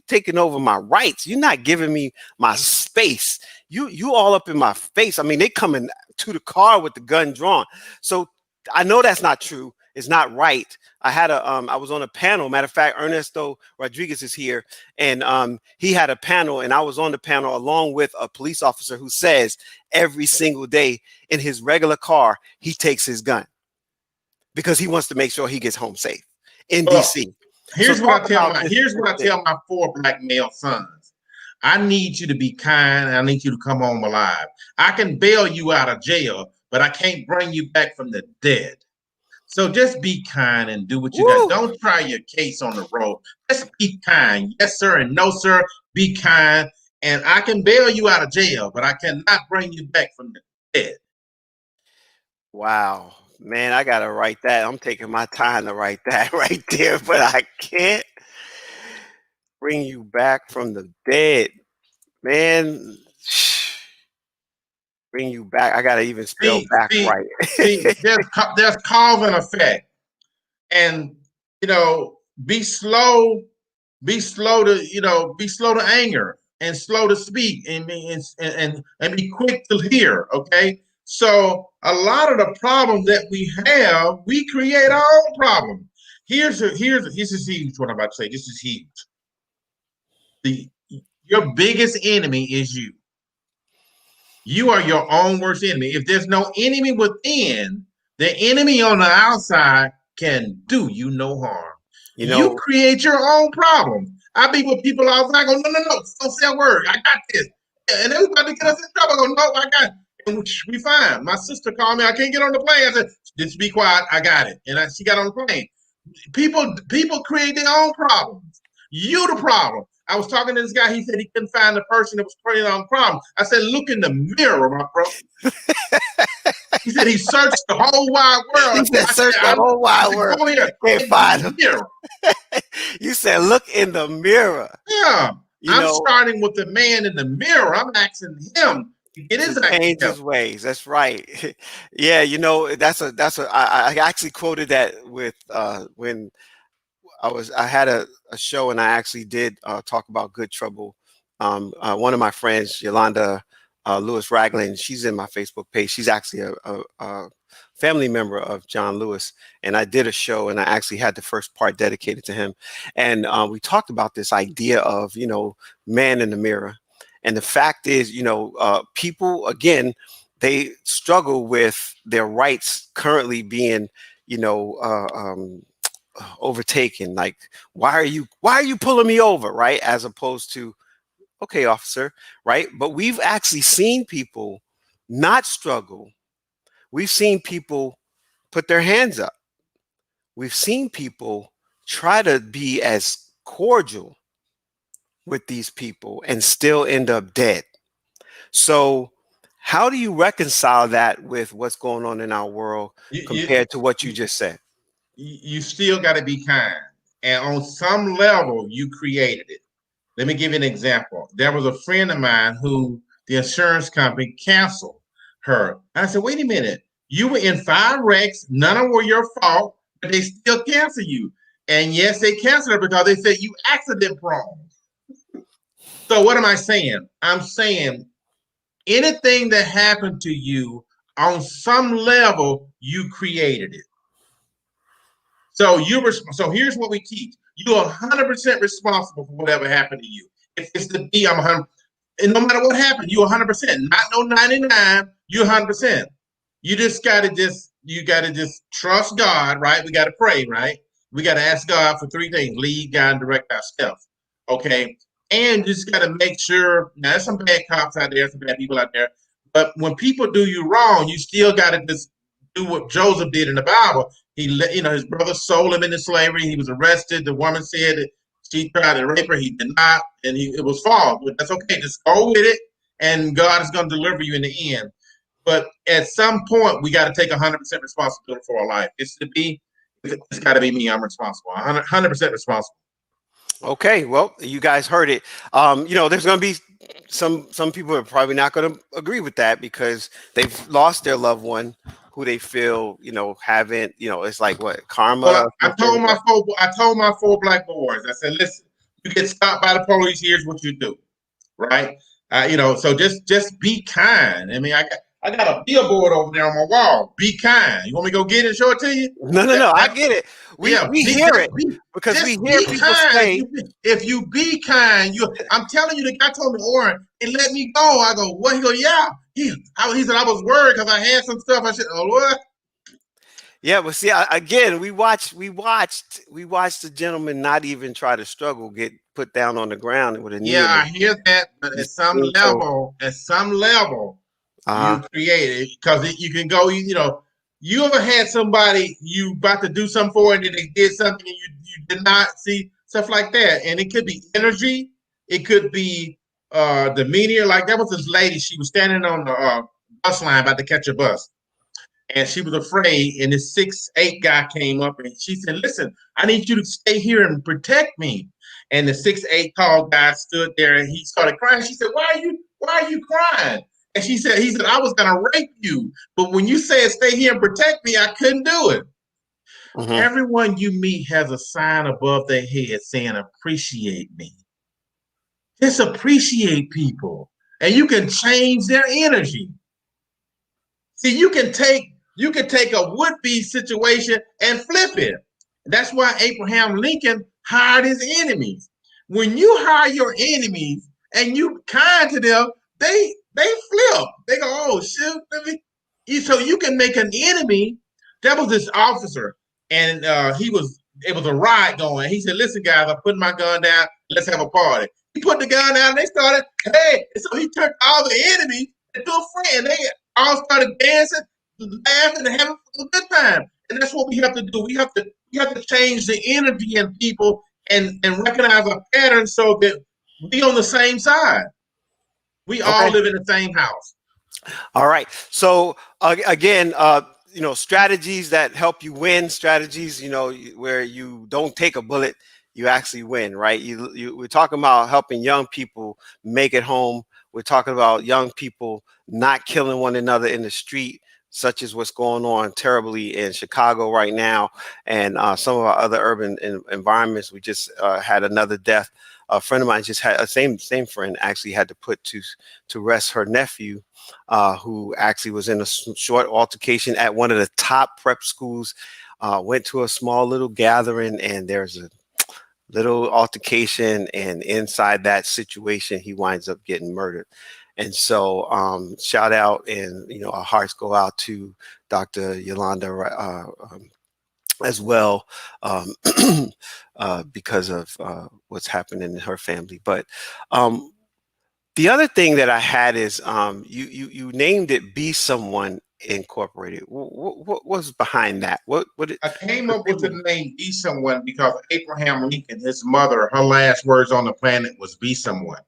taking over my rights. You're not giving me my space. You all up in my face." I mean, they coming to the car with the gun drawn. So I know that's not true. It's not right. I was on a panel. Matter of fact, Ernesto Rodriguez is here, and he had a panel, and I was on the panel along with a police officer who says every single day in his regular car he takes his gun because he wants to make sure he gets home safe in Well, DC. So talk about here's what I this. tell my 4 black male sons. I need you to be kind and I need you to come home alive. I can bail you out of jail, but I can't bring you back from the dead. So just be kind and do what you got. Woo! Don't try your case on the road. Just be kind. Yes, sir, and no, sir. Be kind. And I can bail you out of jail, but I cannot bring you back from the dead. Wow, man, I gotta write that. I'm taking my time to write that right there, but I can't bring you back from the dead, man. Bring you back. I gotta even spell See, back see, right. see. There's cause and effect, and be slow. Be slow to anger and slow to speak, and be quick to hear. Okay, so a lot of the problems that we have, we create our own problem. This is huge. What I'm about to say. This is huge. The Your biggest enemy is you. You are your own worst enemy. If there's no enemy within, the enemy on the outside can do you no harm. you You know, create your own problems. I be with people outside go, no, no, no, don't say a word. I got this. And everybody get us in trouble. I go, no, I got it. And we fine. My sister called me. I can't get on the plane. I said, just be quiet. I got it. And she got on the plane. People create their own problems. You the problem. I was talking to this guy. He said he couldn't find the person that was creating on the problem. I said, look in the mirror, my bro. He said he searched the whole wide he world. said search the whole I wide said, world. go here Can't in find the him. mirror. You said look in the mirror. Yeah, You I'm know, starting with the man in the mirror. I'm asking him to get to his act change together. his ways. That's right. Yeah, I actually quoted that with when I had a show and I actually did talk about good trouble. One of my friends, Yolanda Lewis Ragland, she's in my Facebook page. She's actually a family member of John Lewis, and I did a show and I actually had the first part dedicated to him, and we talked about this idea of man in the mirror, and the fact is people again they struggle with their rights currently being you know uh, um, overtaken. Like, why are you pulling me over, right? As opposed to, okay, officer, right? But we've actually seen people not struggle. We've seen people put their hands up. We've seen people try to be as cordial with these people and still end up dead. So how do you reconcile that with what's going on in our world You, compared to what you you, just said? you still got to be kind. And on some level, you created it. Let me give you an example. There was a friend of mine who the insurance company canceled her. I said, wait a minute. You were in 5 wrecks. None of them were your fault, but they still canceled you. And yes, they canceled her because they said you accident prone. So what am I saying? I'm saying anything that happened to you on some level, you created it. So here's what we teach. You're 100% responsible for whatever happened to you. If it's the B, I'm 100. And no matter what happened, you're 100%. Not no 99. You're 100%. You gotta just trust God, right? We gotta pray, right? We gotta ask God for 3 things: lead, guide, and direct our steps. Okay, and you just gotta make sure. Now, there's some bad cops out there, some bad people out there, but when people do you wrong, you still gotta just do what Joseph did in the Bible. His brother sold him into slavery. He was arrested. The woman said that she tried to rape her. He did not, and it was false. But that's okay. Just go with it, and God is going to deliver you in the end. But at some point, we got to take 100% responsibility for our life. It's got to be me. I'm responsible. 100% responsible. Okay, well, you guys heard it. There's going to be some people are probably not going to agree with that because they've lost their loved one who they feel, haven't, it's like what karma Well, or something. I told my 4 black boys. I said, listen, you get stopped by the police. Here's what you do, right? So just be kind. I mean, I got a billboard over there on my wall. Be kind. You want me to go get it and show it to you? No, I get it. We Yeah, we hear it because we just hear be people kind. say, If you be kind, I'm telling you, the guy told me, Orrin, he let me go. I go, what? He go, yeah. He said, I was worried because I had some stuff. I said, oh, what? yeah, but see, again, we watched the gentleman not even try to struggle, get put down on the ground with a knee Yeah, in I it. hear that, but You see, so, at some level, uh, you create it because you can go. You ever had somebody you about to do something for, and then they did something and you did not see stuff like that, and it could be energy, it could be demeanor. Like that was this lady. She was standing on the bus line about to catch a bus, and she was afraid. And this 6'8" guy came up and she said, "Listen, I need you to stay here and protect me." And the 6'8" tall guy stood there and he started crying. She said, Why are you crying?" And he said, I was gonna rape you. But when you said stay here and protect me, I couldn't do it. mhm. Everyone you meet has a sign above their head saying, appreciate me. Just appreciate people. And you can change their energy. See, you can take a would-be situation and flip it. That's why Abraham Lincoln hired his enemies. When you hire your enemies and you kind to them, they flip. They go, oh shoot. So you can make an enemy. That was this officer, and it was a riot going. He said, "Listen, guys, I'm putting my gun down. Let's have a party." He put the gun down. And they started, hey. And so he turned all the enemies into a friend. They all started dancing, laughing, and having a good time. And that's what we have to do. We have to change the energy in people and recognize a pattern so that we on the same side. We all Okay. live in the same house. All right. So again, strategies that help you win, strategies, where you don't take a bullet, you actually win, right? We're talking about helping young people make it home. We're talking about young people not killing one another in the street, such as what's going on terribly in Chicago right now, and some of our other urban environments. We just had another death. A friend of mine just had a same friend actually had to put to rest her nephew, who actually was in a short altercation at one of the top prep schools. Went to a small little gathering, and there's a little altercation, and inside that situation, he winds up getting murdered. And so, shout out, and our hearts go out to Dr. Yolanda as well, um, because of what's happening in her family. But um, the other thing that I had is, you named it "Be Someone Incorporated." What was behind that? What did I came the up with the people? name Be Someone because Abraham Lincoln, his mother, her last words on the planet was be someone.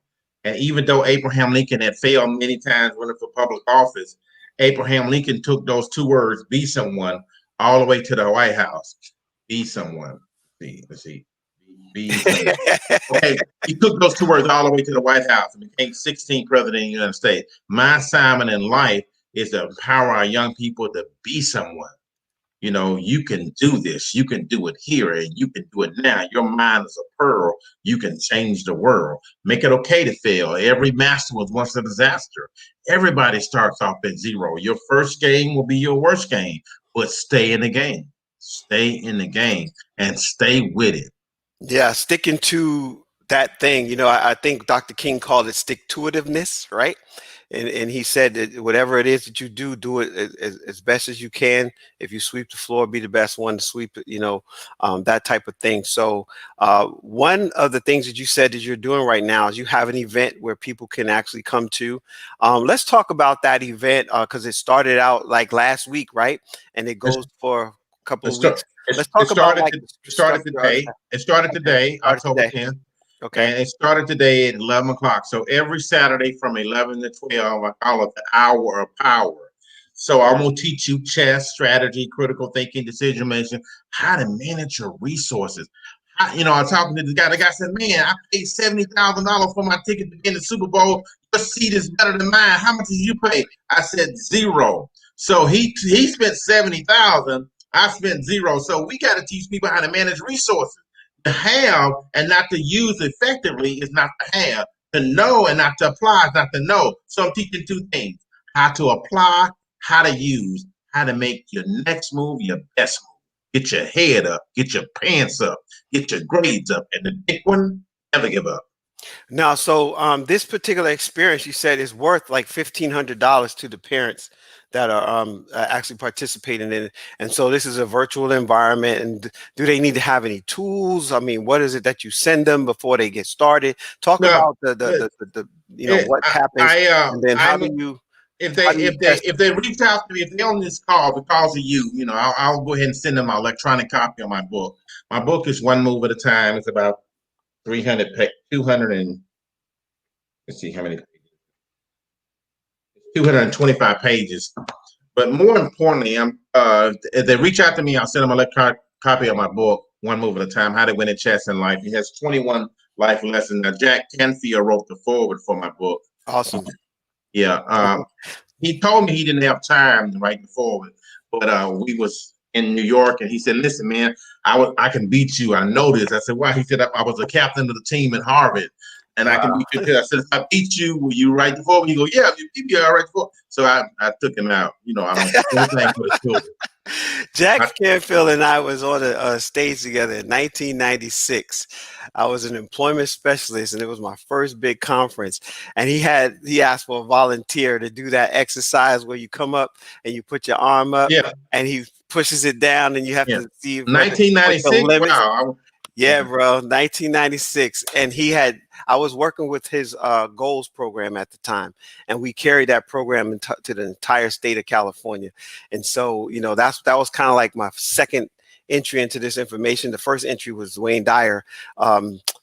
And even though Abraham Lincoln had failed many times running for public office, Abraham Lincoln took those 2 words, be someone, all the way to the White House. Be someone. Let's see. Be someone. Okay, he took those 2 words all the way to the White House and became 16th president of the United States. My assignment in life is to empower our young people to be someone. You know, you can do this. You can do it here, and you can do it now. Your mind is a pearl. You can change the world. Make it okay to fail. Every master was once a disaster. Everybody starts off at zero. Your first game will be your worst game, but stay in the game. Stay in the game and stay with it. Yeah, sticking to that thing. I think Dr. King called it stick to itiveness, right? And he said that whatever it is that you do, do it as best as you can. If you sweep the floor, be the best one to sweep it, that type of thing. So one of the things that you said that you're doing right now is you have an event where people can actually come to. Let's talk about that event because it started out like last week, right? And it It's, goes for a couple of it's, weeks. Let's talk about like it the started structure of today. that. It started Okay, today, started October today. 10th. Okay. And it started today at 11 o'clock. So every Saturday from 11 to 12, I call it the hour of power. So I'm going to teach you chess, strategy, critical thinking, decision making, how to manage your resources. I was talking to the guy. The guy said, man, I paid $70,000 for my ticket to be in the Super Bowl. Your seat is better than mine. How much did you pay? I said, zero. So he spent 70,000. I spent zero. So we got to teach people how to manage resources. To have and not to use effectively is not to have. To know and not to apply is not to know. So I'm teaching 2 things: how to apply, how to use, how to make your next move your best move. Get your head up, get your pants up, get your grades up, and the big one, never give up. Now, so this particular experience you said is worth like $1,500 to the parents that are actually participating in it. And so this is a virtual environment. And do they need to have any tools? I mean, what is it that you send them before they get started? Talk No, about the it, what happens, and then I'm how do you test it? if they reach out to me, if they on this call because of you, I'll go ahead and send them an electronic copy of my book. My book is one move at a time. It's about 200 and let's see how many 225 pages. But more importantly, if they reach out to me, I'll send them an electronic copy of my book, One Move at a Time, How to Win at Chess in Life. It has 21 life lessons. Now, Jack Canfield wrote the foreword for my book. Awesome. Yeah. He told me he didn't have time to write the foreword, but we was in New York, and he said, "Listen, man, I can beat you. I know this." I said, "Why?" He said, "I was a captain of the team at Harvard, and I can Wow. beat you too." I said, "If I beat you, will you write the foreword?" He go, "Yeah, if you beat me, I'll write the foreword." So I took him out. I don't anything for the children. Jack Canfield and I was on a stage together in 1996. I was an employment specialist, and it was my first big conference. And he asked for a volunteer to do that exercise where you come up and you put your arm up, Yeah, and he pushes it down, and you have yeah. to see whether what the 1996. limits. Wow. Yeah, bro, 1996. And I was working with his goals program at the time, and we carried that program to the entire state of California. And so, that was kind of like my second entry into this information. The first entry was Wayne Dyer,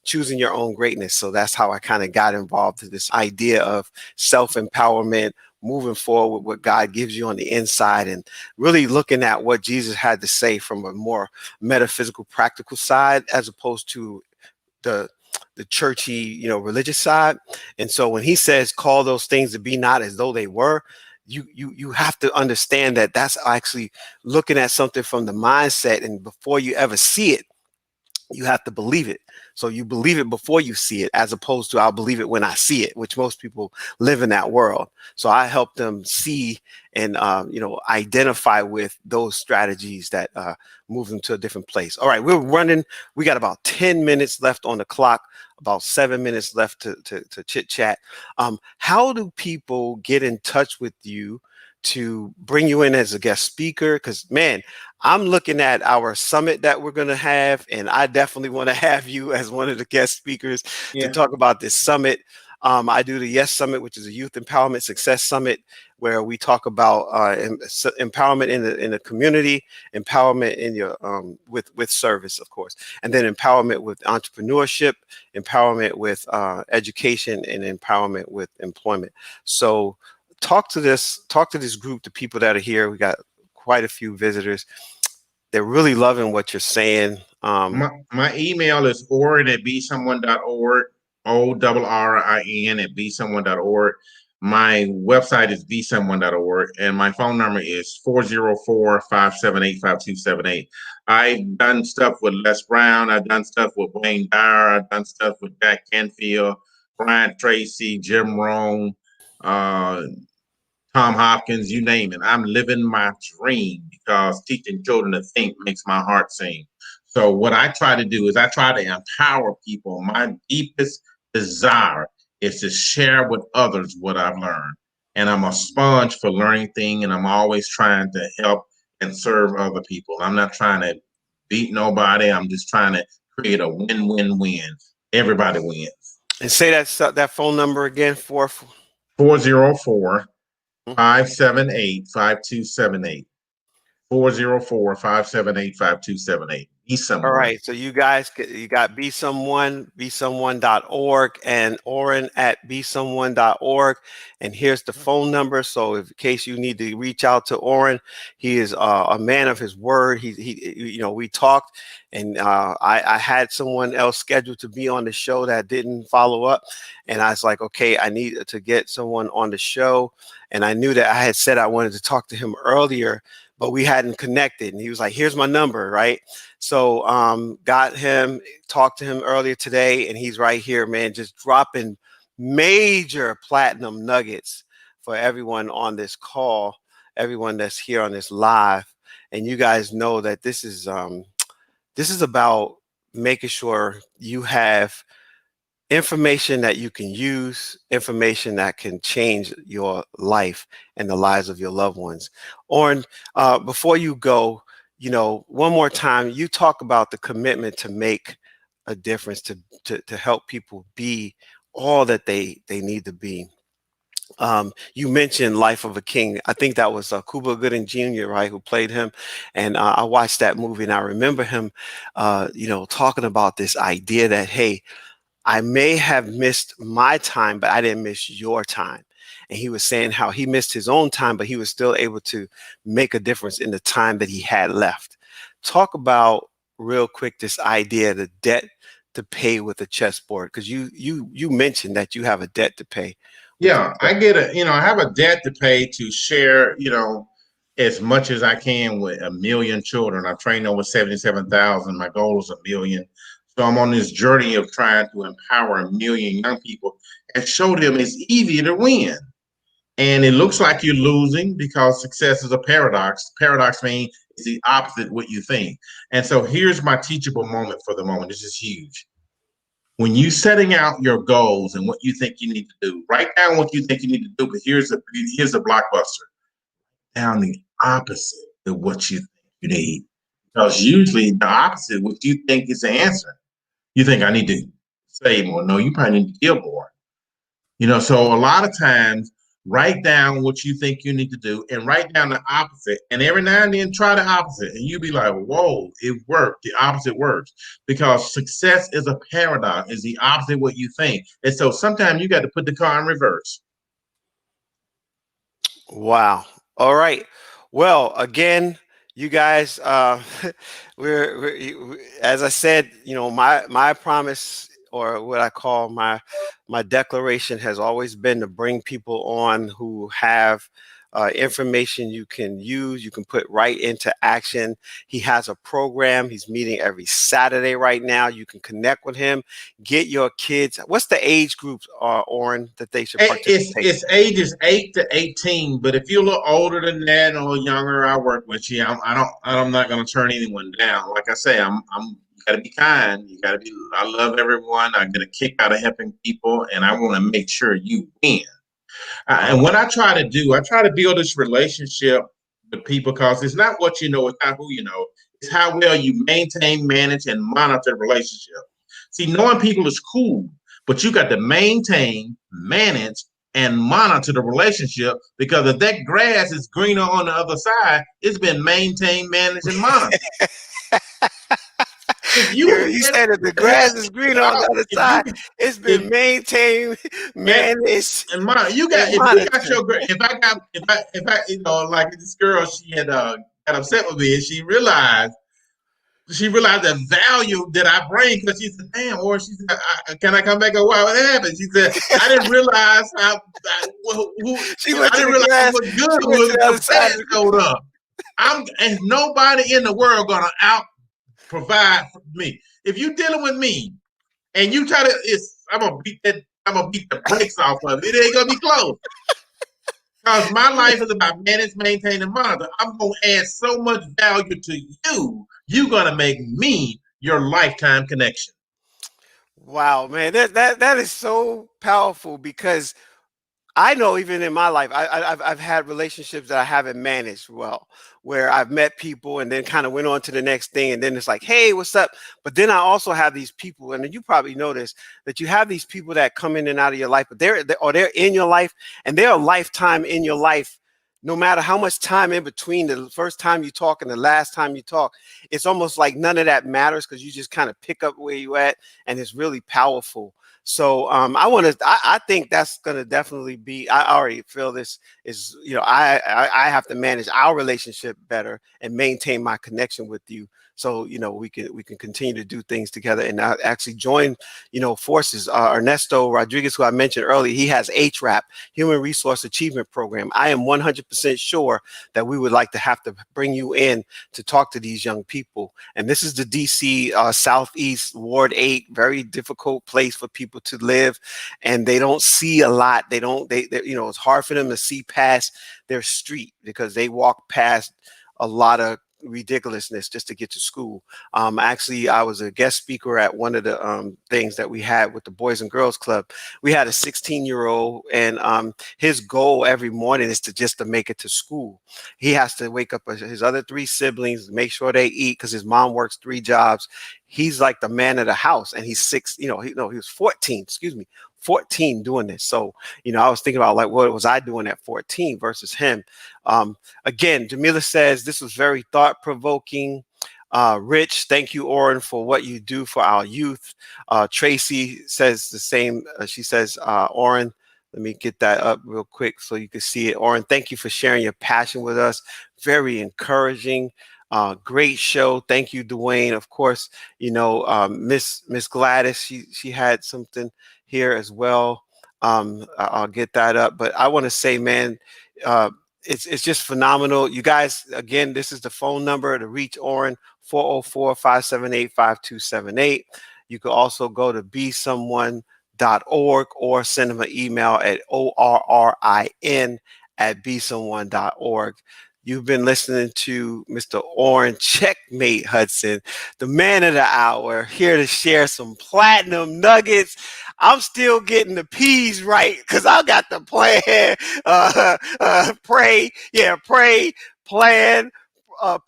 choosing your own greatness. So that's how I kind of got involved in this idea of self-empowerment, moving forward with what God gives you on the inside, and really looking at what Jesus had to say from a more metaphysical, practical side, as opposed to the churchy, religious side. And so when he says, "Call those things to be not as though they were," you have to understand that that's actually looking at something from the mindset, and before you ever see it, you have to believe it. So you believe it before you see it, as opposed to I'll believe it when I see it, which most people live in that world. So I help them see and identify with those strategies that move them to a different place. All right, we're running. We got about 10 minutes left on the clock, about 7 minutes left to chit chat. How do people get in touch with you to bring you in as a guest speaker? Because, man, I'm looking at our summit that we're going to have, and I definitely want to have you as one of the guest speakers to Yeah. talk about this summit. I do the Yes Summit, which is a Youth Empowerment Success Summit, where we talk about empowerment in the community, empowerment in your with service, of course, and then empowerment with entrepreneurship, empowerment with education, and empowerment with employment. So talk to this group, the people that are here. We got quite a few visitors. They're really loving what you're saying. My email is Orrin at besomeone.org, ORRIN at besomeone.org. My website is besomeone.org, and my phone number is 404-578-5278. I've done stuff with Les Brown. I've done stuff with Wayne Dyer. I've done stuff with Jack Canfield, Brian Tracy, Jim Rohn, uh, Tom Hopkins, you name it. I'm living my dream because teaching children to think makes my heart sing. So what I try to do is I try to empower people. My deepest desire is to share with others what I've learned. And I'm a sponge for learning things, and I'm always trying to help and serve other people. I'm not trying to beat nobody. I'm just trying to create a win-win-win. Everybody wins. And say that phone number again. 404 578 5278. 404-578-5278. Be All someone. right. So you guys, you got Be Someone, besomeone.org, and Orrin at besomeone.org. And here's the phone number. So in case you need to reach out to Orrin, he is a man of his word. We talked, and I had someone else scheduled to be on the show that didn't follow up. And I was like, okay, I need to get someone on the show. And I knew that I had said I wanted to talk to him earlier, but we hadn't connected. And he was like, here's my number, right? So got him, talked to him earlier today, and he's right here, man, just dropping major platinum nuggets for everyone on this call, everyone that's here on this live. And you guys know that this is about making sure you have information that you can use, information that can change your life and the lives of your loved ones. Orrin, before you go, one more time, you talk about the commitment to make a difference, to help people be all that they need to be. You mentioned Life of a King. I think that was Cuba Gooding Jr., right, who played him. And I watched that movie, and I remember him, talking about this idea that, hey, I may have missed my time, but I didn't miss your time. And he was saying how he missed his own time, but he was still able to make a difference in the time that he had left. Talk about real quick this idea, the debt to pay with a chessboard, because you mentioned that you have a debt to pay. Yeah, I have a debt to pay to share, as much as I can with a million children. I've trained over 77,000. My goal is a million. So I'm on this journey of trying to empower a million young people and show them it's easy to win. And it looks like you're losing because success is a paradox. Paradox means it's the opposite of what you think. And so here's my teachable moment for the moment. This is huge. When you setting out your goals and what you think you need to do, write down what you think you need to do. But here's a blockbuster. Down the opposite of what you think you need. Because usually the opposite of what you think is the answer. You think I need to save more. No, you probably need to give more. So a lot of times, write down what you think you need to do and write down the opposite. And every now and then, try the opposite. And you'll be like, whoa, it worked. The opposite works. Because success is a paradox, is the opposite of what you think. And so sometimes you got to put the car in reverse. Wow. All right. Well, again, you guys, we're as I said, my promise, or what I call my declaration, has always been to bring people on who have information you can use, you can put right into action. He has a program. He's meeting every Saturday right now. You can connect with him. Get your kids. What's the age groups, Orrin, that they should participate? It's ages 8 to 18, but if you're a little older than that or younger, I work with you. I'm not going to turn anyone down. Like I say, I'm you got to be kind. You got to be. I love everyone. I get a kick out of helping people, and I want to make sure you win. And what I try to do, I try to build this relationship with people because it's not what you know, it's not who you know. It's how well you maintain, manage, and monitor the relationship. See, knowing people is cool, but you got to maintain, manage, and monitor the relationship, because if that grass is greener on the other side, it's been maintained, managed, and monitored. If You said that the grass is green on the other side. It's been maintained, managed, and you got and if you got monitored. your if I like this girl, she had got upset with me, and she realized she realized the value that I bring because she said, "Damn," or she said, "Can I come back?" And why? What happened? She said, "I didn't realize She went I to didn't the realize grass. what good She went to was the until other side Pat of the. showed up." And nobody in the world gonna out provide for me. If you dealing with me and you try to, I'm gonna beat the brakes off of it. It ain't gonna be close. Because my life is about manage, maintain, and monitor. I'm gonna add so much value to you. You're gonna make me your lifetime connection. Wow, man, that is so powerful because I know even in my life, I've had relationships that I haven't managed well, where I've met people and then kind of went on to the next thing, and then it's like, hey, what's up? But then I also have these people, and you probably notice that you have these people that come in and out of your life, but they're in your life, and they're a lifetime in your life. No matter how much time in between the first time you talk and the last time you talk, it's almost like none of that matters because you just kind of pick up where you at, and it's really powerful. So I think that's going to definitely be. I already feel this is. I have to manage our relationship better and maintain my connection with you. So we can continue to do things together and actually join forces. Ernesto Rodriguez, who I mentioned earlier, he has HRAP, Human Resource Achievement Program. I am 100% sure that we would like to have to bring you in to talk to these young people. And this is the DC Southeast Ward 8, very difficult place for people to live, and they don't see a lot. They don't. It's hard for them to see past their street because they walk past a lot of ridiculousness just to get to school. Actually, I was a guest speaker at one of the things that we had with the Boys and Girls Club. We had a 16-year-old, and his goal every morning is to make it to school. He has to wake up his other three siblings, make sure they eat because his mom works three jobs. He's like the man of the house, and he's six. He was 14. Excuse me. 14 doing this. So, I was thinking about like, what was I doing at 14 versus him? Again, Jamila says this was very thought provoking. Rich, thank you, Orrin, for what you do for our youth. Tracy says the same. She says, Orrin, let me get that up real quick so you can see it. Orrin, thank you for sharing your passion with us. Very encouraging. Great show. Thank you, Dwayne. Of course, Miss Gladys, she had something here as well. I'll get that up. But I want to say, man, uh, it's just phenomenal. You guys, again, this is the phone number to reach Orrin, 404-578-5278. You can also go to besomeone.org or send him an email at orrin@besomeone.org. You've been listening to Mr. Orrin Checkmate Hudson, the man of the hour, here to share some platinum nuggets. I'm still getting the P's right because I got the plan, pray, plan,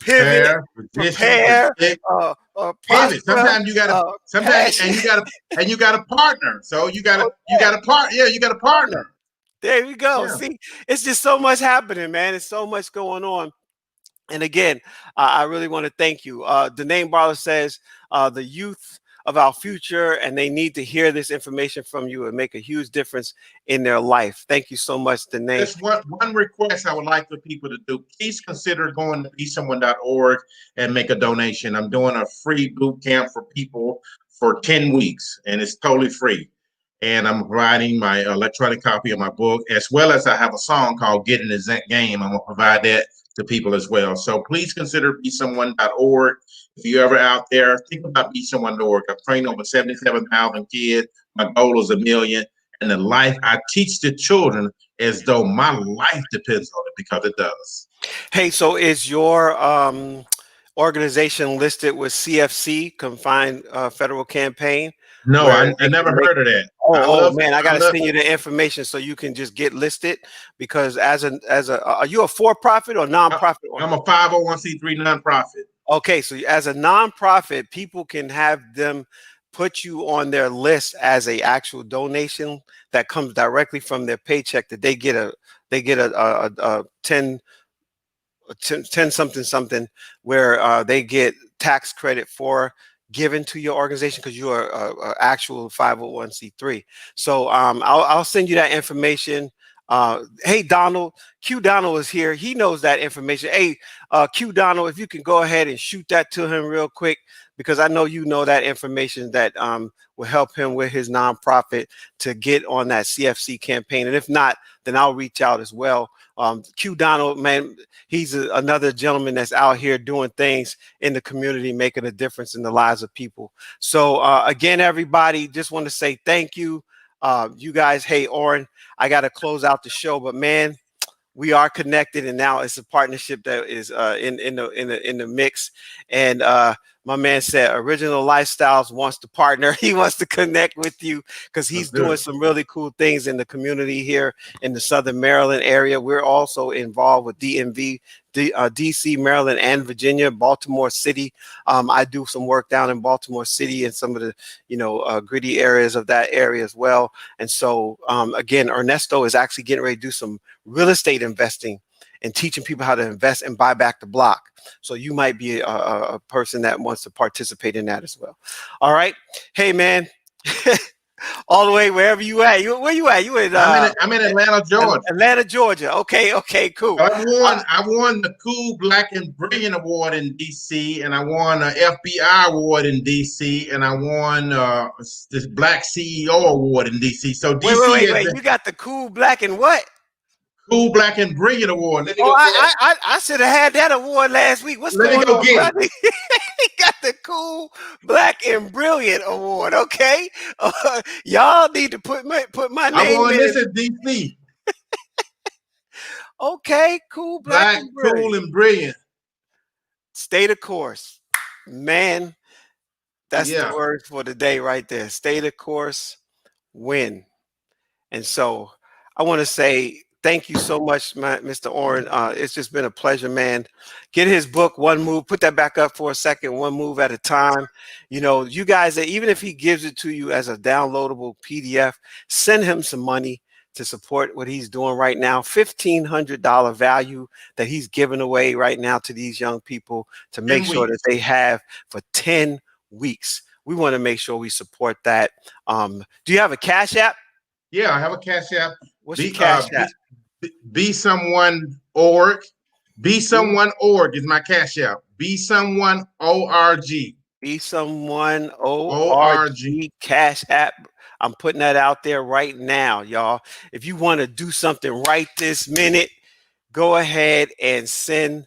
pivot, Prepare, position, prepare, protect, pivot. prosper, And passion. you got a partner. So Oh, you yeah. got a part. Yeah, you got a Yeah. partner. There we go. Yeah. See, it's just so much happening, man. It's so much going on. And again, I really want to thank you. Danae Barlow says the youth of our future, and they need to hear this information from you and make a huge difference in their life. Thank you so much, Danae. Just one request I would like for people to do. Please consider going to besomeone.org and make a donation. I'm doing a free boot camp for people for 10 weeks, and it's totally free. And I'm providing my electronic copy of my book, as well as I have a song called Get in the Game. I'm going to provide that to people as well. So please consider besomeone.org. If you're ever out there, think about besomeone.org. I've trained over 77,000 kids. My goal is 1 million. And the life I teach the children as though my life depends on it, because it does. Hey, so is your organization listed with CFC, Confined Federal Campaign, No, where I they never can make. heard of that. Oh man, I I gotta love, send you the information so you can just get listed. Because are you a for-profit or nonprofit I'm a 501c3 nonprofit. Okay, so as a nonprofit, people can have them put you on their list as a actual donation that comes directly from their paycheck that they get a 10 something something where they get tax credit for given to your organization because you are a actual 501c3. So I'll send you that information. Hey, Donald, Q Donald is here. He knows that information. Hey, Q Donald, if you can go ahead and shoot that to him real quick, because I know you know that information that will help him with his nonprofit to get on that CFC campaign. And if not, then I'll reach out as well. Q Donald, man, he's another gentleman that's out here doing things in the community, making a difference in the lives of people. So again, everybody, just want to say thank you. You guys, hey, Orrin, I got to close out the show, but man, we are connected, and now it's a partnership that is in the mix. And my man said, Original Lifestyles wants to partner. He wants to connect with you because That's he's doing good. some really cool things in the community here in the Southern Maryland area. We're also involved with DMV, DC, Maryland, and Virginia, Baltimore City. I do some work down in Baltimore City and some of the gritty areas of that area as well. And so again, Ernesto is actually getting ready to do some real estate investing and teaching people how to invest and buy back the block. So you might be a person that wants to participate in that as well. All right. Hey, man, all the way wherever you at. Where you at? You in I'm in Atlanta, Georgia. Atlanta, Georgia. Okay. Okay, cool. I won the Cool Black and Brilliant Award in DC, and I won an FBI award in DC, and I won this Black CEO award in DC. So Wait, wait, DC wait, has wait. been You got the cool black and what? Cool Black and Brilliant Award. Let me Oh, go get it. I should have had that award last week. What's Let me going go on, get it. brother? He got the cool black and brilliant award. Okay, y'all need to put my I name won in this it. in DC. Okay, cool black Black, and cool, brilliant. and brilliant. Stay the course, man. That's the Yeah. word for the day right there. Stay the course, win. And so I want to say thank you so much, Mr. Orrin. It's just been a pleasure, man. Get his book, One Move. Put that back up for a second, one move at a time. You guys, even if he gives it to you as a downloadable PDF, send him some money to support what he's doing right now. $1,500 value that he's giving away right now to these young people to make 10 sure that weeks. they have for 10 weeks. We want to make sure we support that. Do you have a Cash App? Yeah, I have a cash app. What's your Be Cash App? be someone org. Be Be, someone org is my cash app. Be someone org. be someone Org. ORG Cash App. I'm putting that out there right now, y'all. If you want to do something right this minute, go ahead and send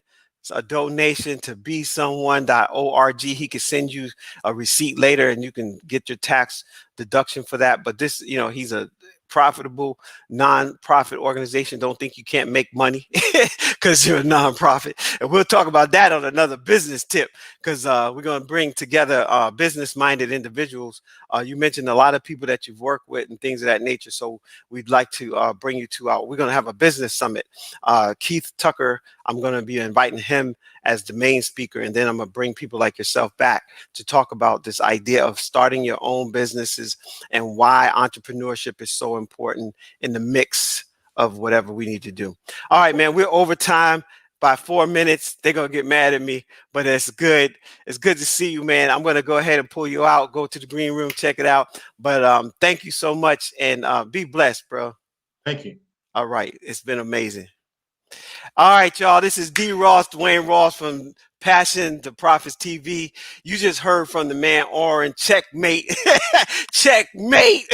a donation to besomeone.org. He can send you a receipt later and you can get your tax deduction for that. But this, he's a profitable non-profit organization. Don't think you can't make money because you're a non-profit. And we'll talk about that on another business tip because we're going to bring together business-minded individuals. You mentioned a lot of people that you've worked with and things of that nature. So we'd like to bring you to we're going to have a business summit. Keith Tucker, I'm going to be inviting him as the main speaker, and then I'm going to bring people like yourself back to talk about this idea of starting your own businesses and why entrepreneurship is so important in the mix of whatever we need to do. All right, man, we're over time by 4 minutes. They're going to get mad at me, but it's good. It's good to see you, man. I'm going to go ahead and pull you out, go to the green room, check it out. But thank you so much, and be blessed, bro. Thank you. All right. It's been amazing. All right, y'all. This is D. Ross, Dwayne Ross from Passion to Profits TV. You just heard from the man Orrin. Checkmate. Checkmate.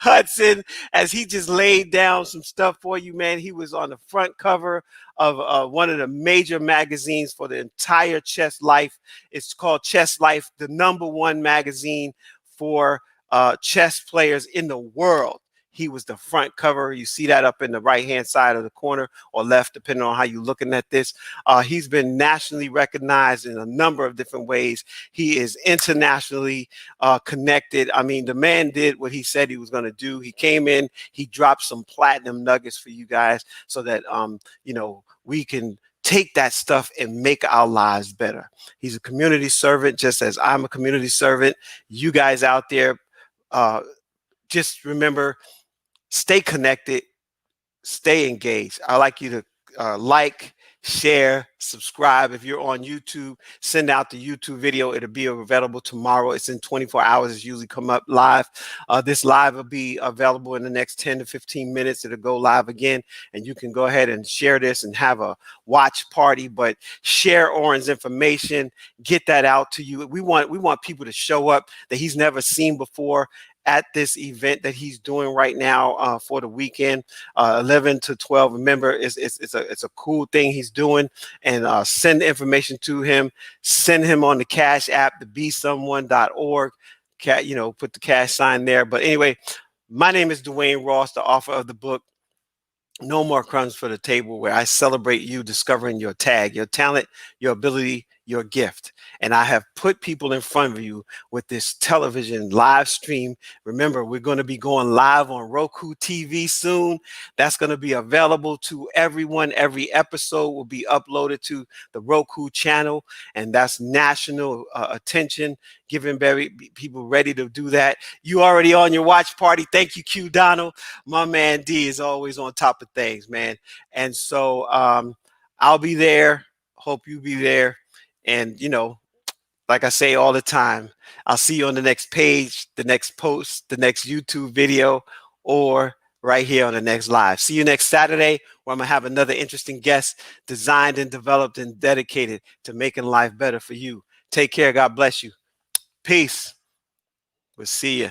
Hudson, as he just laid down some stuff for you, man. He was on the front cover of one of the major magazines for the entire chess life. It's called Chess Life, the #1 magazine for chess players in the world. He was the front cover. You see that up in the right-hand side of the corner or left, depending on how you're looking at this. He's been nationally recognized in a number of different ways. He is internationally connected. I mean, the man did what he said he was going to do. He came in, he dropped some platinum nuggets for you guys so that, we can take that stuff and make our lives better. He's a community servant, just as I'm a community servant. You guys out there, just remember, stay connected, stay engaged. I like you to like, share, subscribe. If you're on YouTube, send out the YouTube video. It'll be available tomorrow. It's in 24 hours. It's usually come up live. This live will be available in the next 10 to 15 minutes. It'll go live again, and you can go ahead and share this and have a watch party. But share Orrin's information, get that out to you. We want people to show up that he's never seen before at this event that he's doing right now for the weekend, 11 to 12. Remember, it's a cool thing he's doing, and send the information to him. Send him on the Cash App, the besomeone.org. Put the cash sign there. But anyway, my name is Dwayne Ross, the author of the book No More Crumbs for the Table, where I celebrate you discovering your tag, your talent, your ability, your gift. And I have put people in front of you with this television live stream. Remember, we're going to be going live on Roku TV soon. That's going to be available to everyone. Every episode will be uploaded to the Roku channel, and that's national attention, giving people ready to do that. You already on your watch party. Thank you, Q Donald. My man D is always on top of things, man. And so I'll be there. Hope you be there. And, like I say all the time, I'll see you on the next page, the next post, the next YouTube video, or right here on the next live. See you next Saturday, where I'm going to have another interesting guest designed and developed and dedicated to making life better for you. Take care. God bless you. Peace. We'll see you.